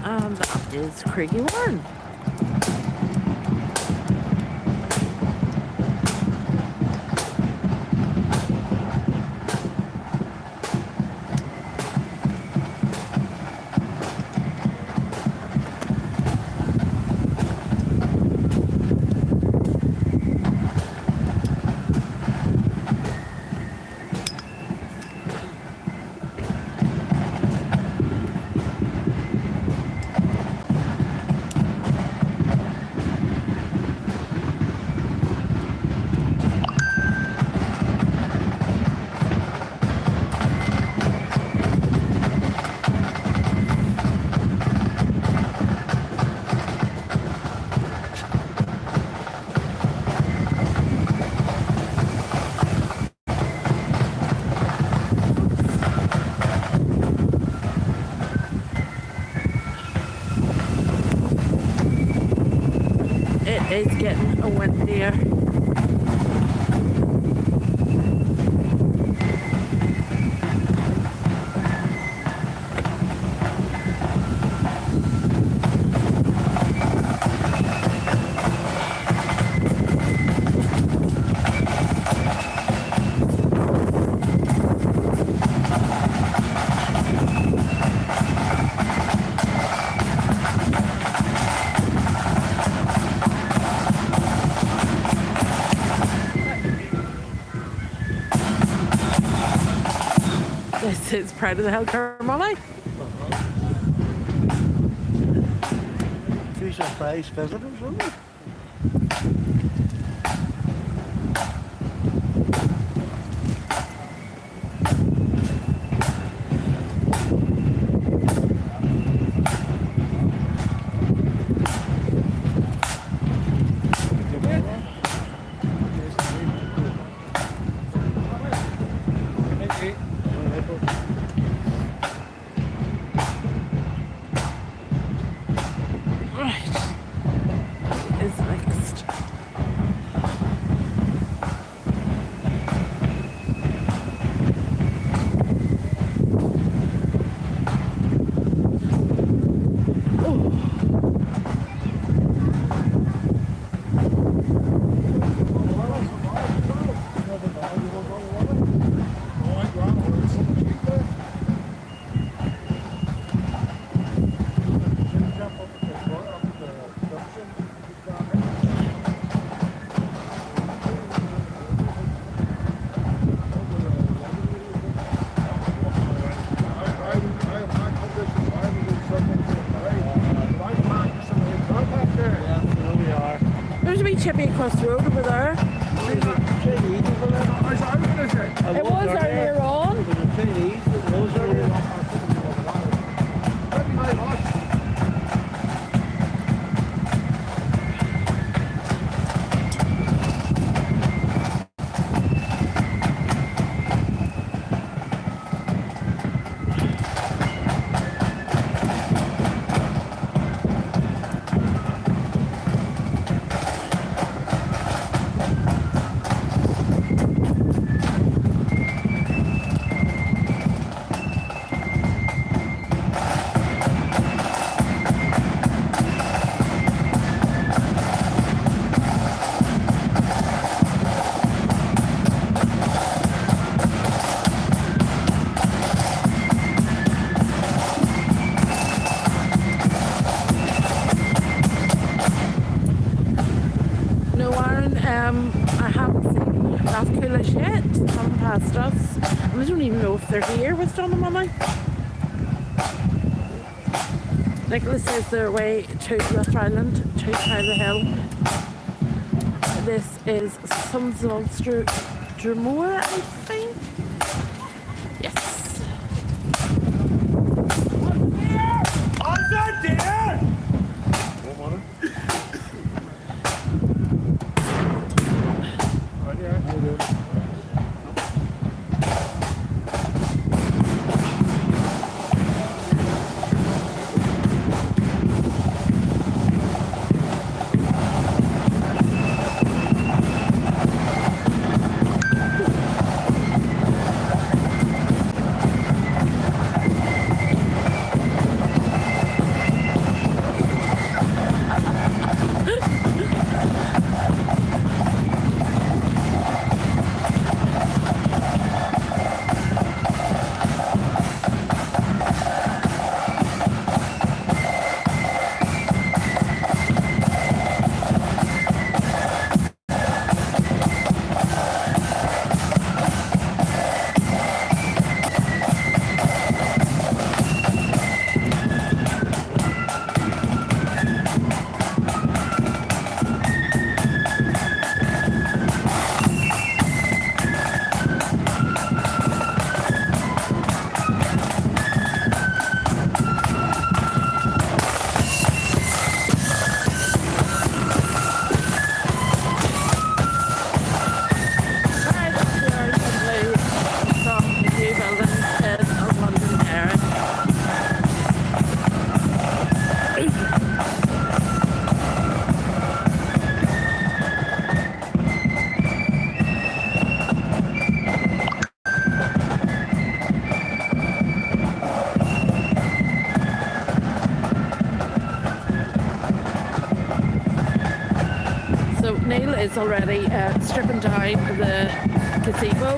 And that is Craigie Warren. is getting a windier. This is Proud of the Hill Dunamoney. Few surprise visitors, wasn't it? Is next. There's a wee chippy across the road over there. It was earlier on. No, Aaron, I haven't seen Rathcoolish yet. They haven't passed us. And I don't even know if they're here with Dunamoney. Nicholas says they're away to West Island, to Tyler Hill. This is Sunslulster Drumore, I think. Yes. is already stripping down the gazebo.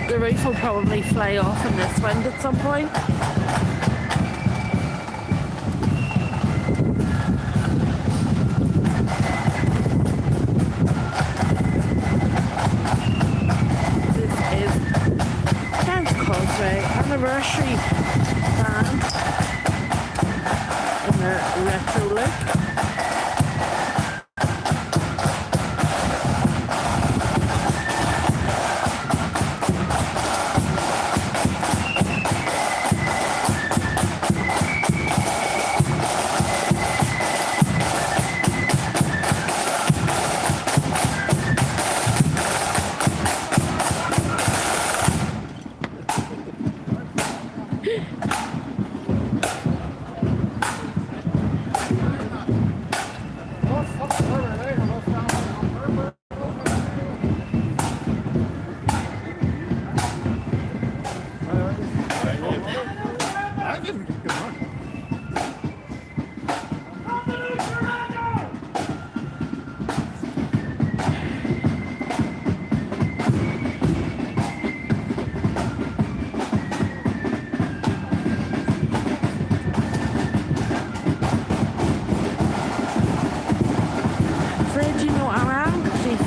The roof will probably fly off in this wind at some point. Anniversary band in their retro look.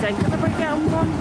Thinking about getting one.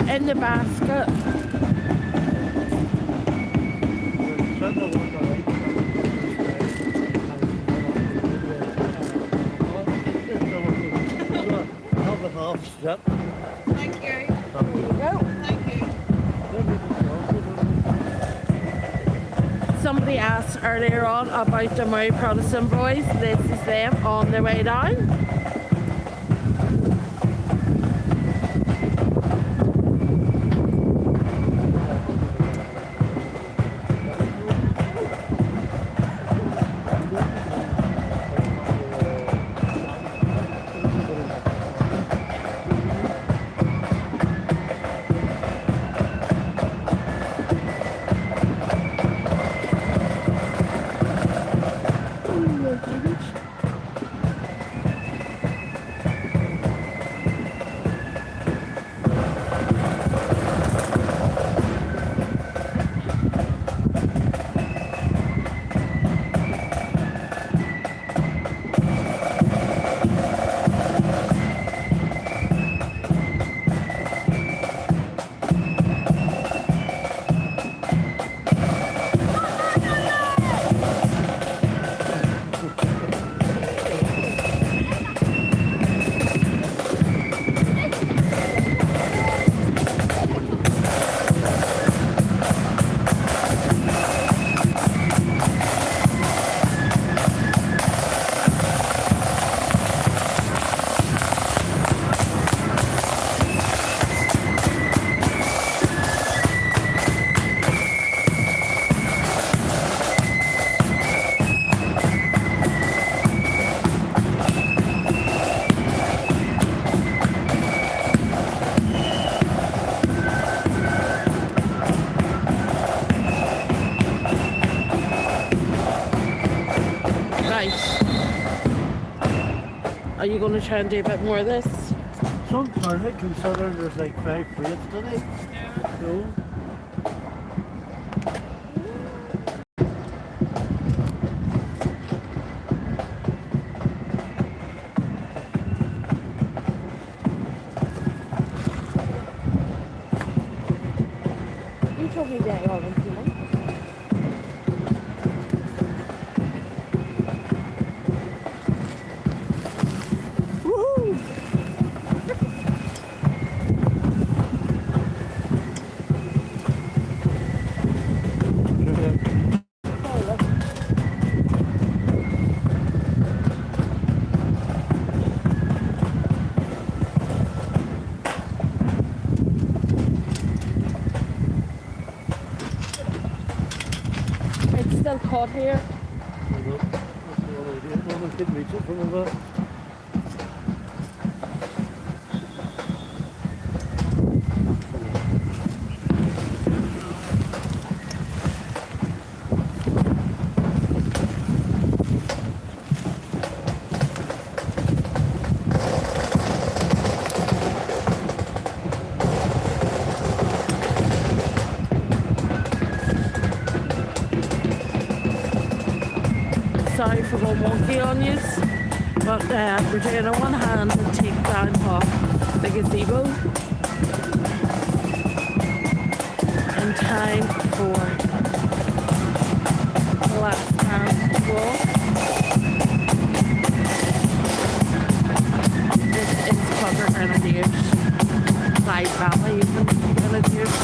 In the basket. Thank you. There you go. Thank you. Somebody asked earlier on about the Murray Protestant boys. This is them on their way down. Are you going to try and do a bit more of this? Some perfect considering there's like 5 plates today. So, You told me that all the time. Woohoo! It's still caught here. no one can reach it from above. Sorry for going wonky on you, but we're doing a one-handed takedown of the gazebo in time for the last hand walk. This is Clever Grenadiers, Clyde Valley even Grenadiers.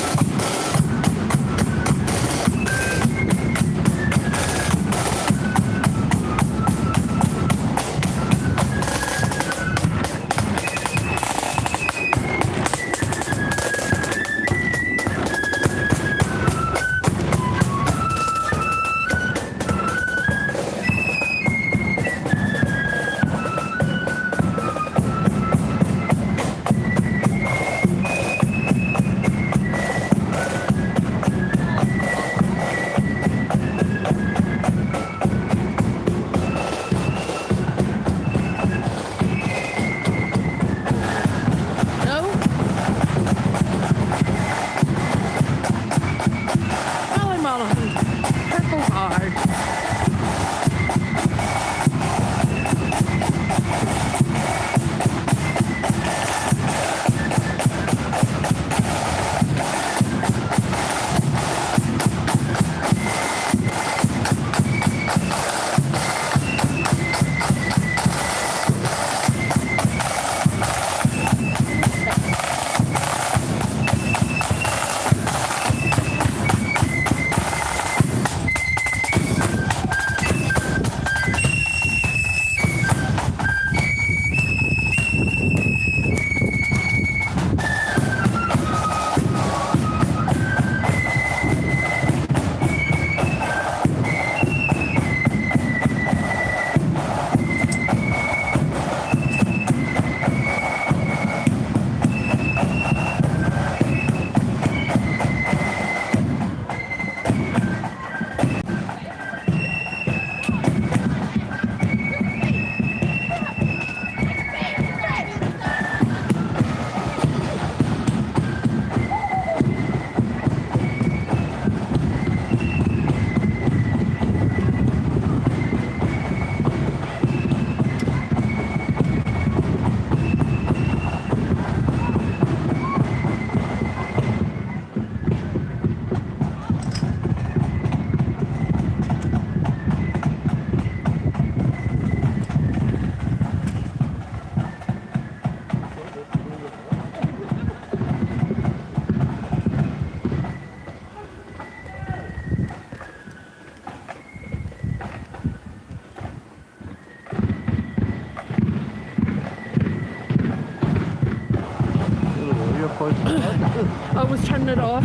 I was turning it off,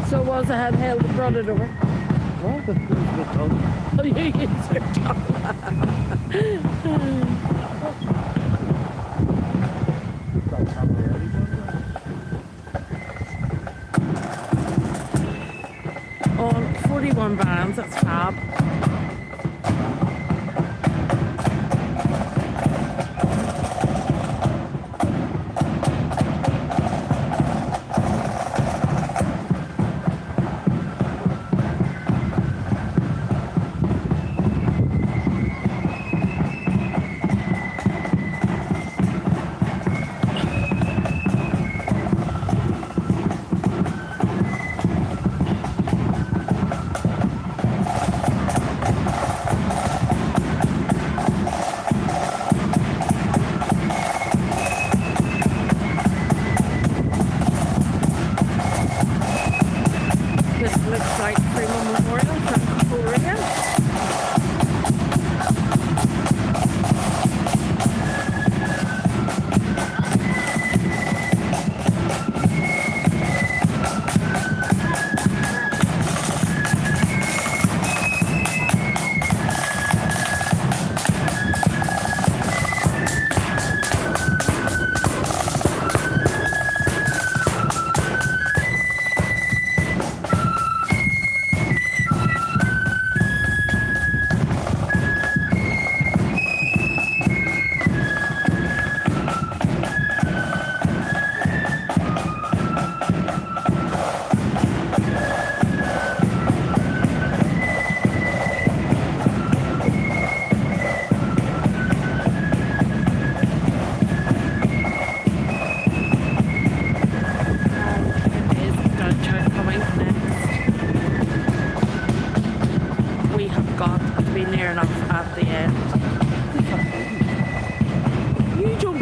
so it was. I had held and brought it over. Oh, you use your tongue. On 41 bands, that's fab.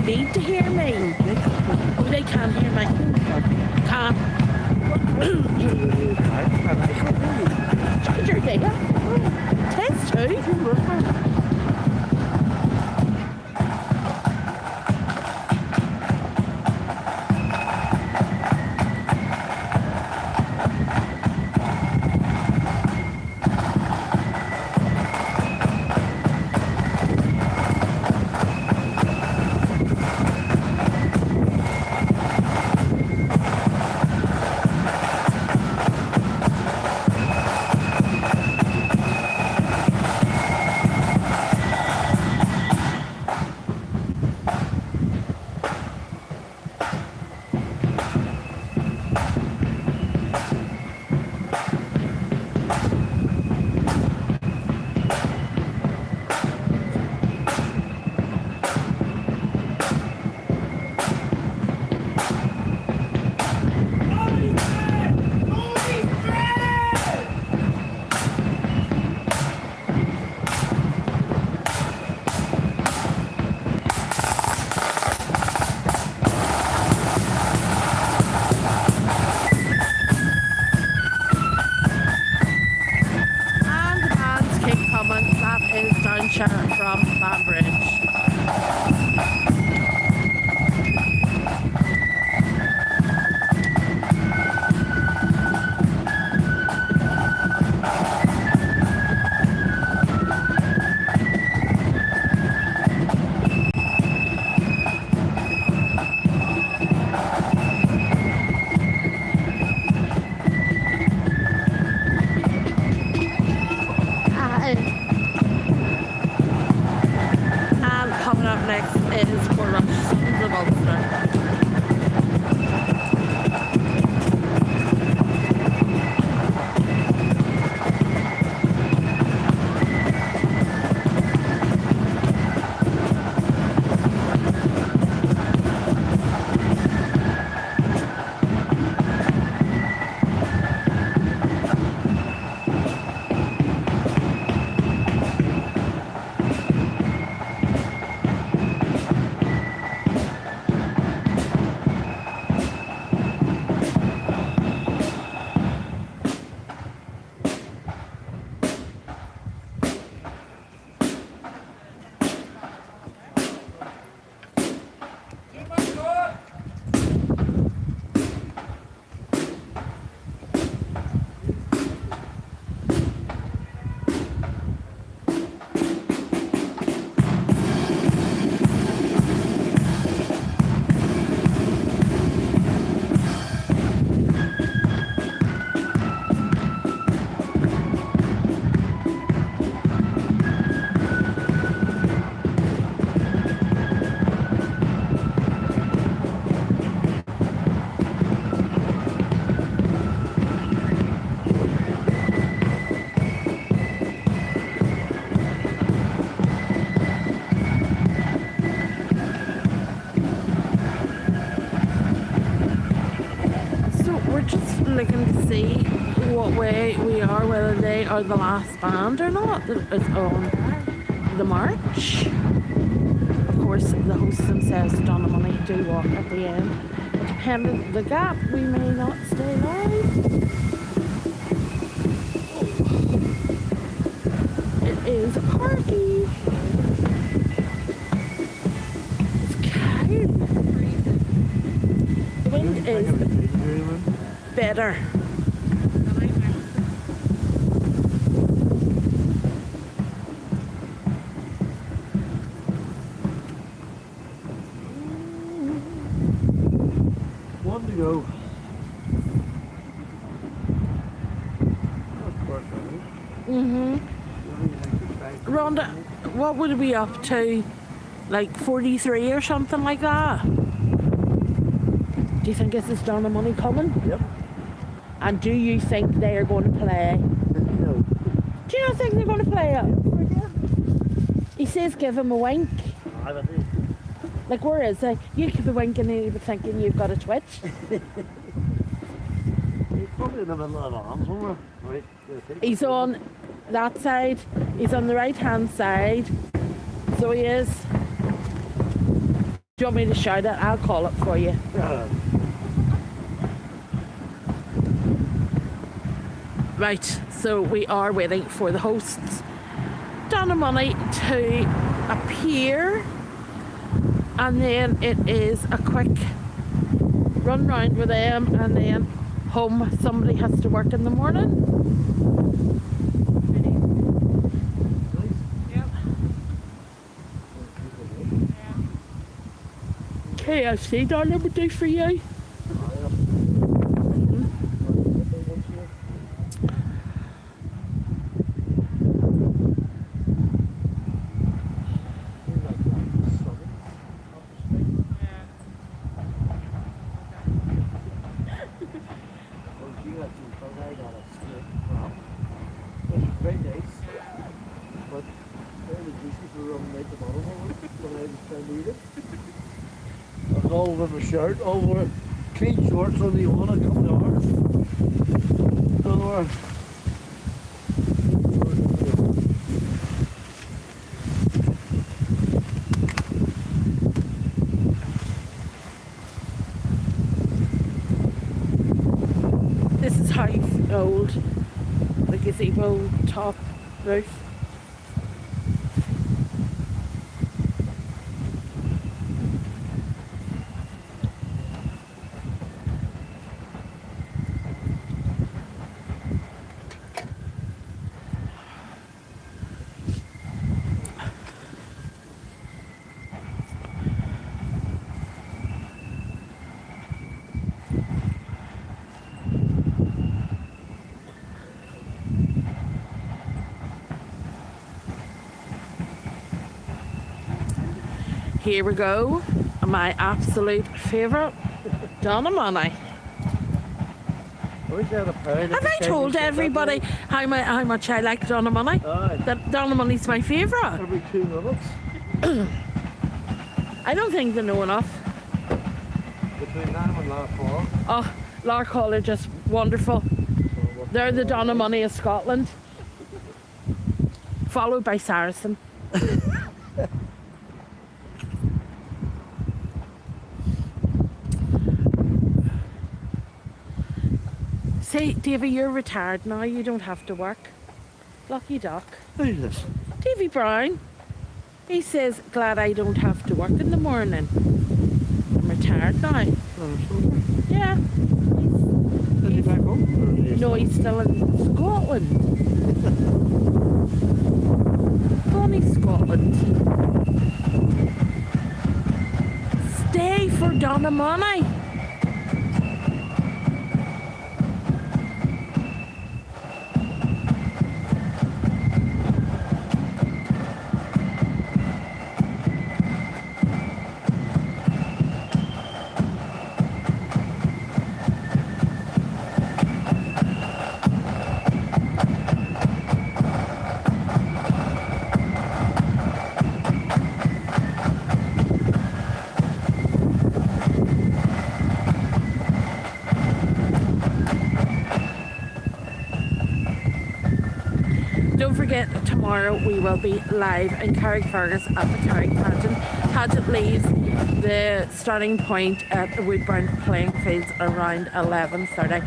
need to hear me. Oh, they can't hear me. Can't. Charger there. Test too. From Banbridge. And coming up next is for Rush the Monster. Looking to see what way we are, whether they are the last band or not that is on the march. Of course, the hosts themselves, Dunamoney, do walk at the end. But depending on the gap, we may not stay live. It is a party. It's cold. The wind is better. One to go. Rhonda, what would it be up to? Like 43 or something like that? Do you think this is Dunamoney coming? Yep. And do you think they are going to play? No. Do you not think they're going to play it? He says give him a wink. Like, where is he? You could be winking and he'd be thinking you've got a twitch. He's probably in the middle of the arm somewhere. Right. He's on that side. He's on the right hand side. So he is. Do you want me to shout it? I'll call it for you. Right, so we are waiting for the hosts, Dunamoney, to appear, and then it is a quick run round with them and then home. Somebody has to work in the morning. KFC, darling, would do for you. Very nice, but very juicy for running out the bottom of it when I was trying to eat it. I was all over my shirt, all over clean shorts on the on a couple of hours. This is how old the gazebo top roof. Here we go, my absolute favourite, Dunamoney. Have I told everybody how much I like Dunamoney? That Dunamoney's my favourite. Every 2 minutes. I don't think they know enough. Between now and Lark Hall. Oh, Lark Hall are just wonderful. They're the Dunamoney of Scotland. Followed by Saracen. Say, Davy, you're retired now. You don't have to work. Lucky duck. Who's this? Davy Brown. He says, glad I don't have to work in the morning. I'm retired now. Yeah. Is he back home? No, he's still in Scotland. Bonnie Scotland. Stay for Dunamoney. Don't forget, tomorrow we will be live in Carrickfergus at the Carrick Pageant. Pageant leaves the starting point at the Woodburn playing fields around 11:30.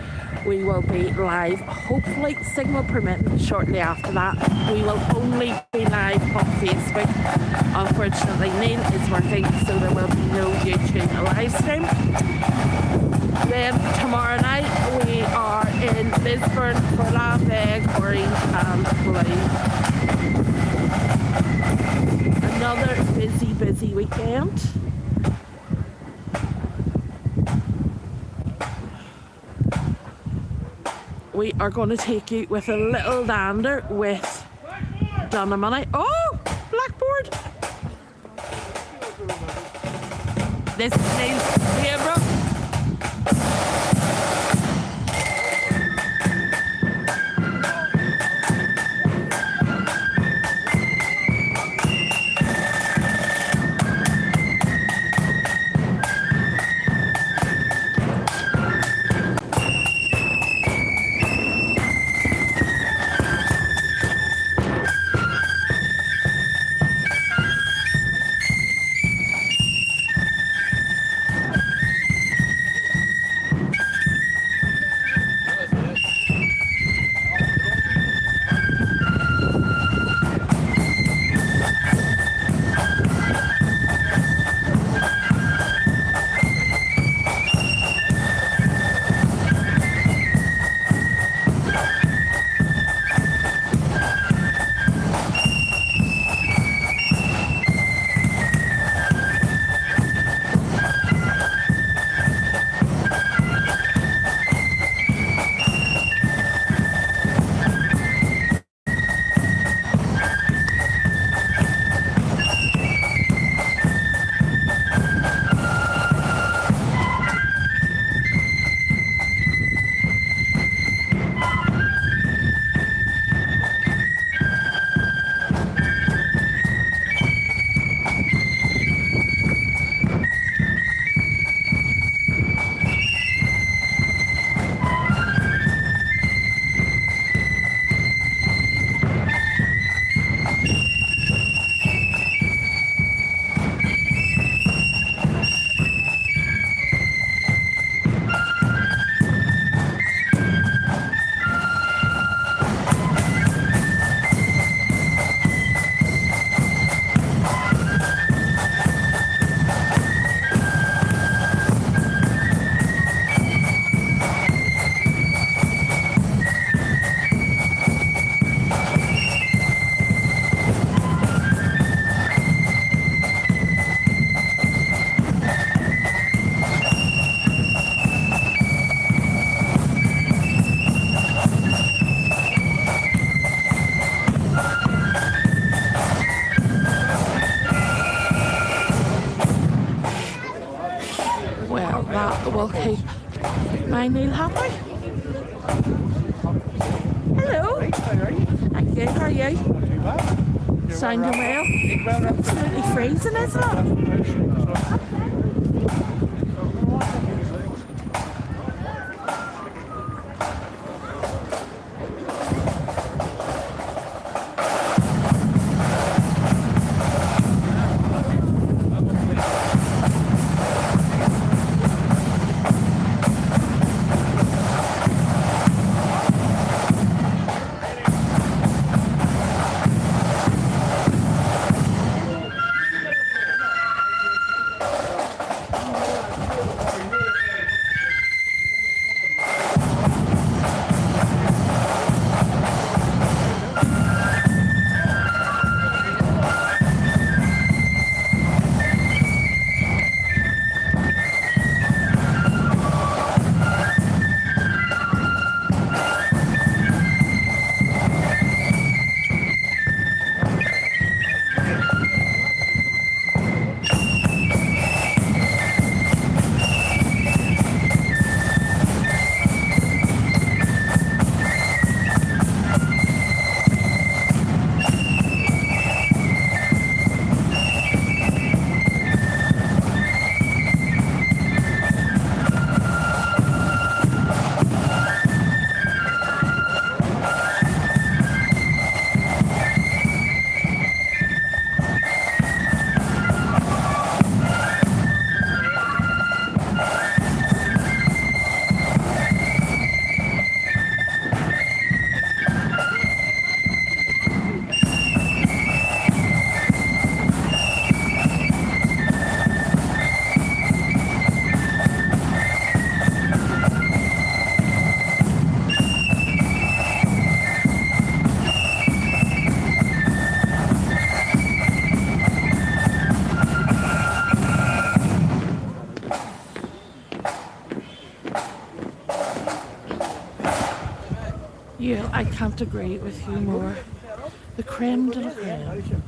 We will be live, hopefully signal permitting, shortly after that. We will only be live on Facebook. Unfortunately, Neil is working, so there will be no YouTube live stream. Then tomorrow night we are in Lisburn for Lamb Egg, Orange and Blue. Another busy weekend. We are going to take you with a little dander with Dunamoney. Oh, blackboard! This is Neil's favourite. Hi, Neil Happy. Hello. I'm good. How are you? Sounding well. Absolutely freezing, isn't it? Yeah, I can't agree with you more. The creme de la creme.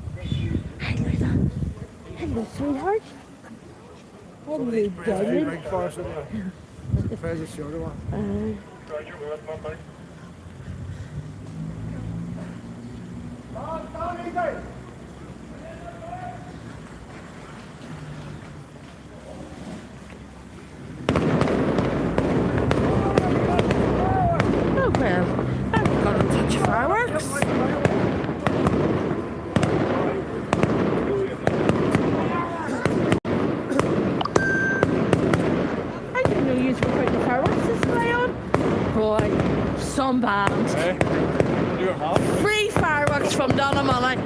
Hi, Lisa. Hello, sweetheart. Hello, darling. Big forest in there. There's a shorter one. Oh, well, I've got a touch of fireworks. I didn't know you were putting the fireworks display on. Boy, some band. Hey, do it half. Free fireworks from Dunamoney.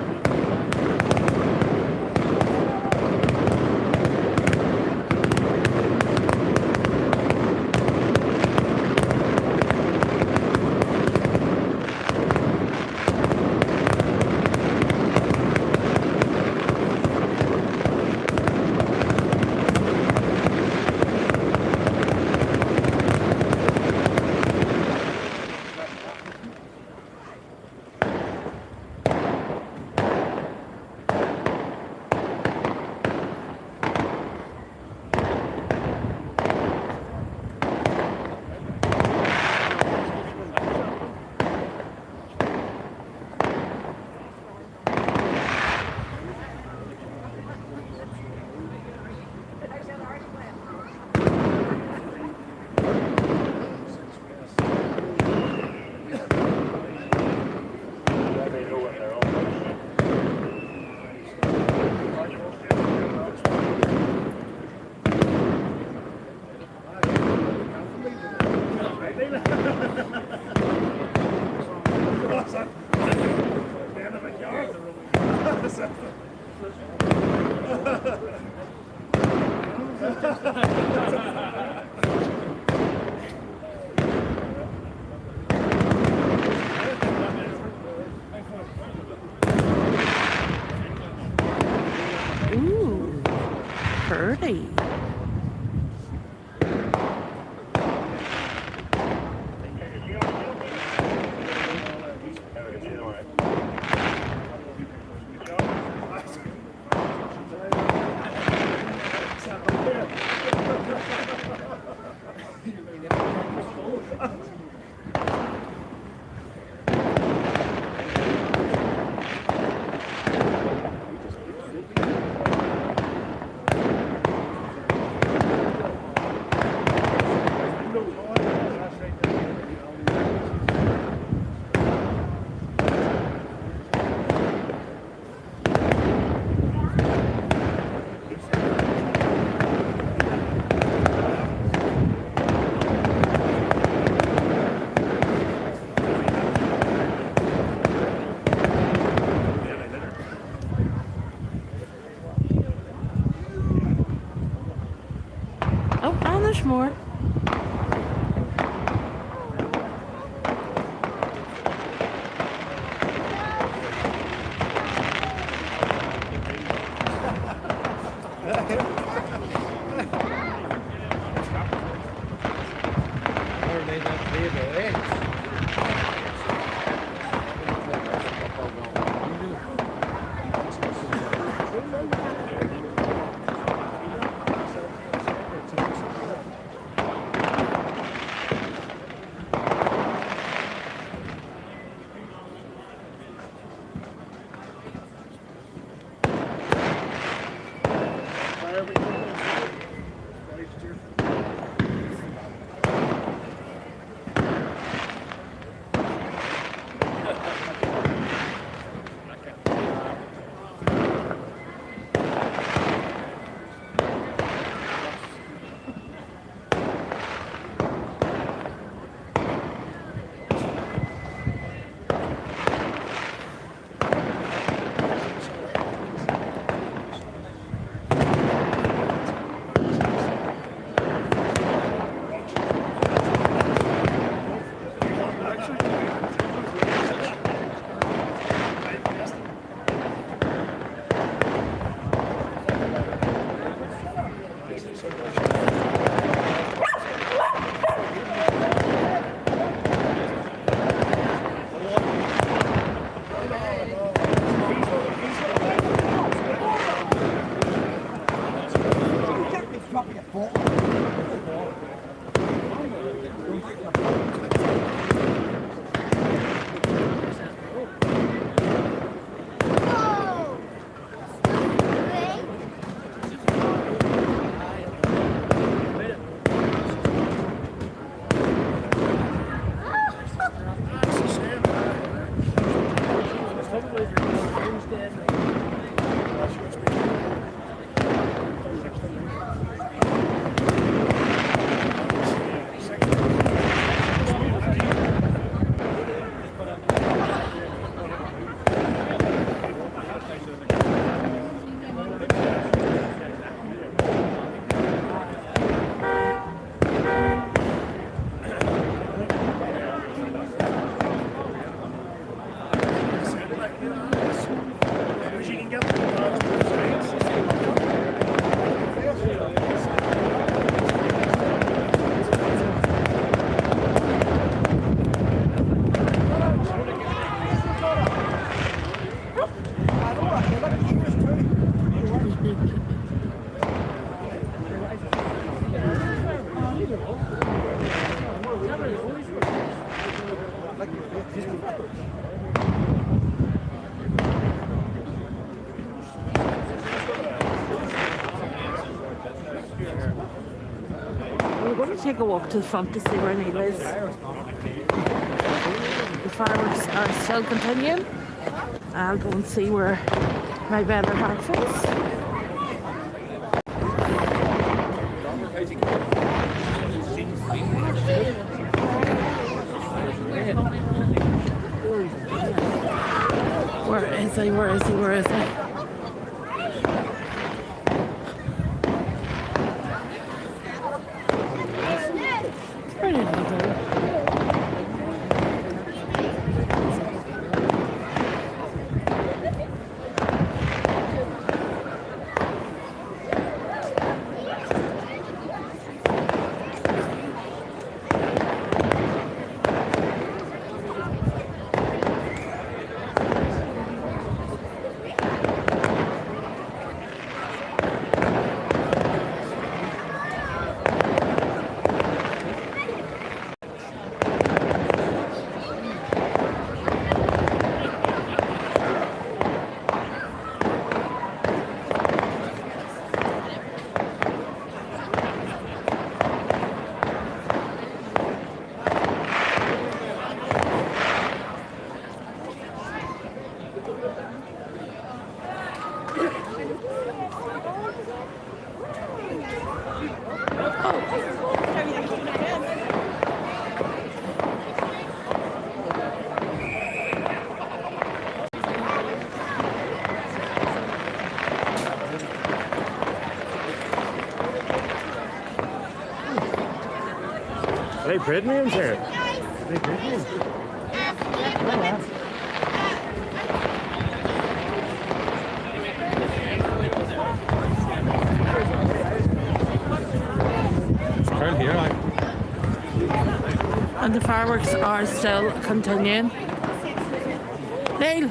Ooh, pretty. more. We're going to take a walk to the front to see where Neil is. The fireworks are still continuing. I'll go and see where my better half is. Where is he? Where is he? Where is he? Where did he go? big parade names here. Big parade names. It's crowd here, like. And the fireworks are still continuing. Neil!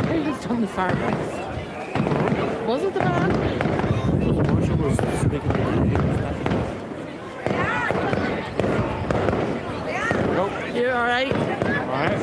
Who was done the fireworks? Was it the band? You alright? Alright.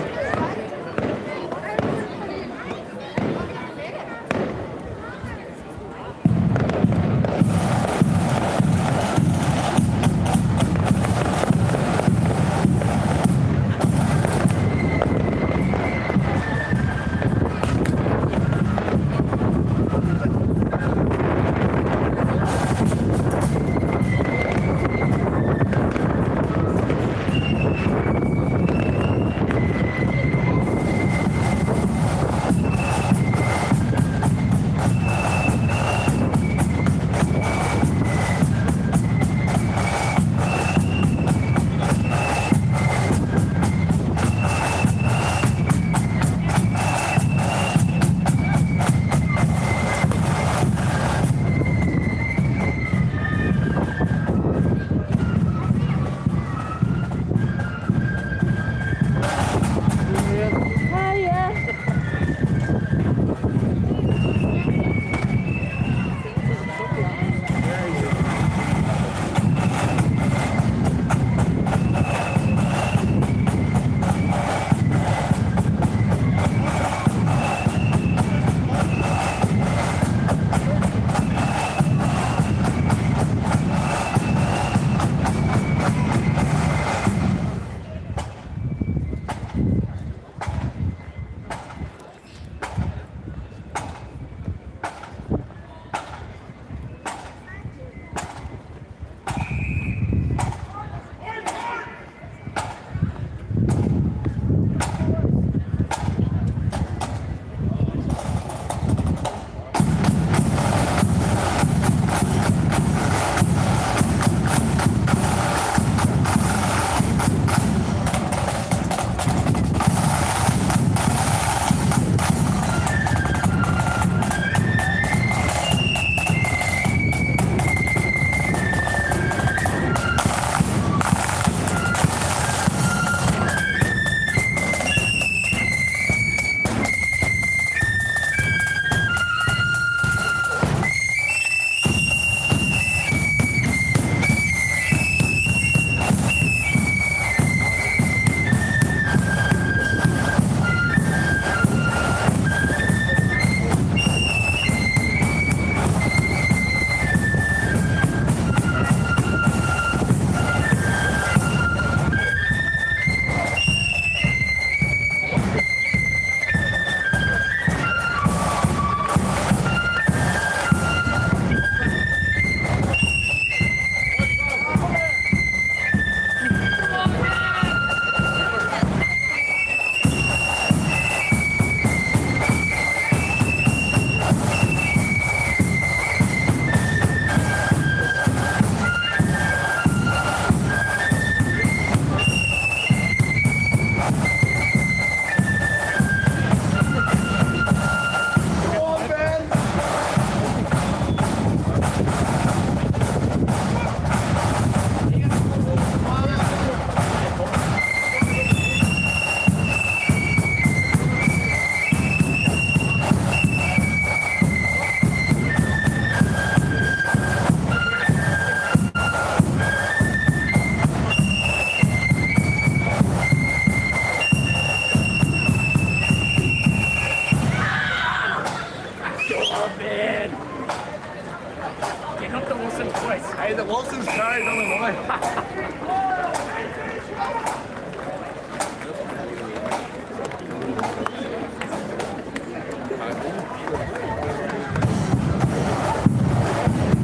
Hey, the Wilson's carried on the way.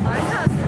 I have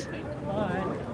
night.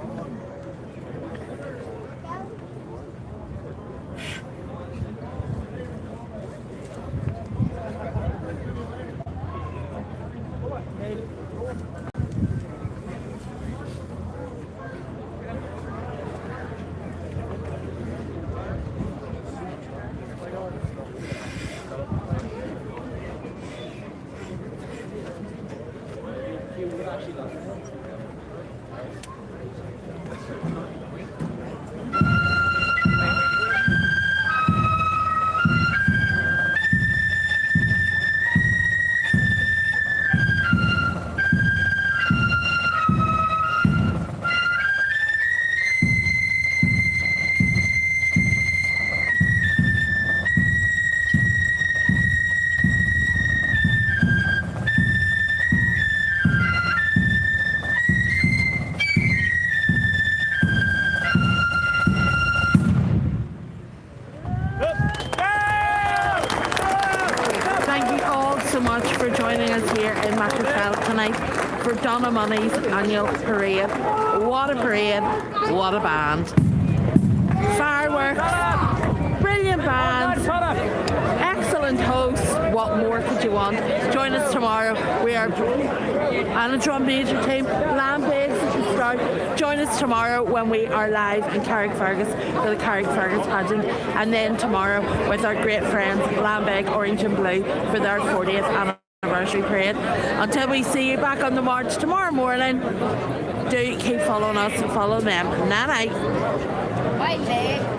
Thank you all so much for joining us here in Magherafelt tonight for Dunamoney's annual parade. What a parade, what a band. Fireworks, brilliant bands, excellent hosts, what more could you want? Join us tomorrow. We are and a drum major team, Lambeg to start. Join us tomorrow when we are live in Carrickfergus for the Carrickfergus pageant, and then tomorrow with our great friends Lambeg Orange and Blue for their 40th anniversary parade. Until we see you back on the march tomorrow morning, do keep following us and follow them. Night night. Bye,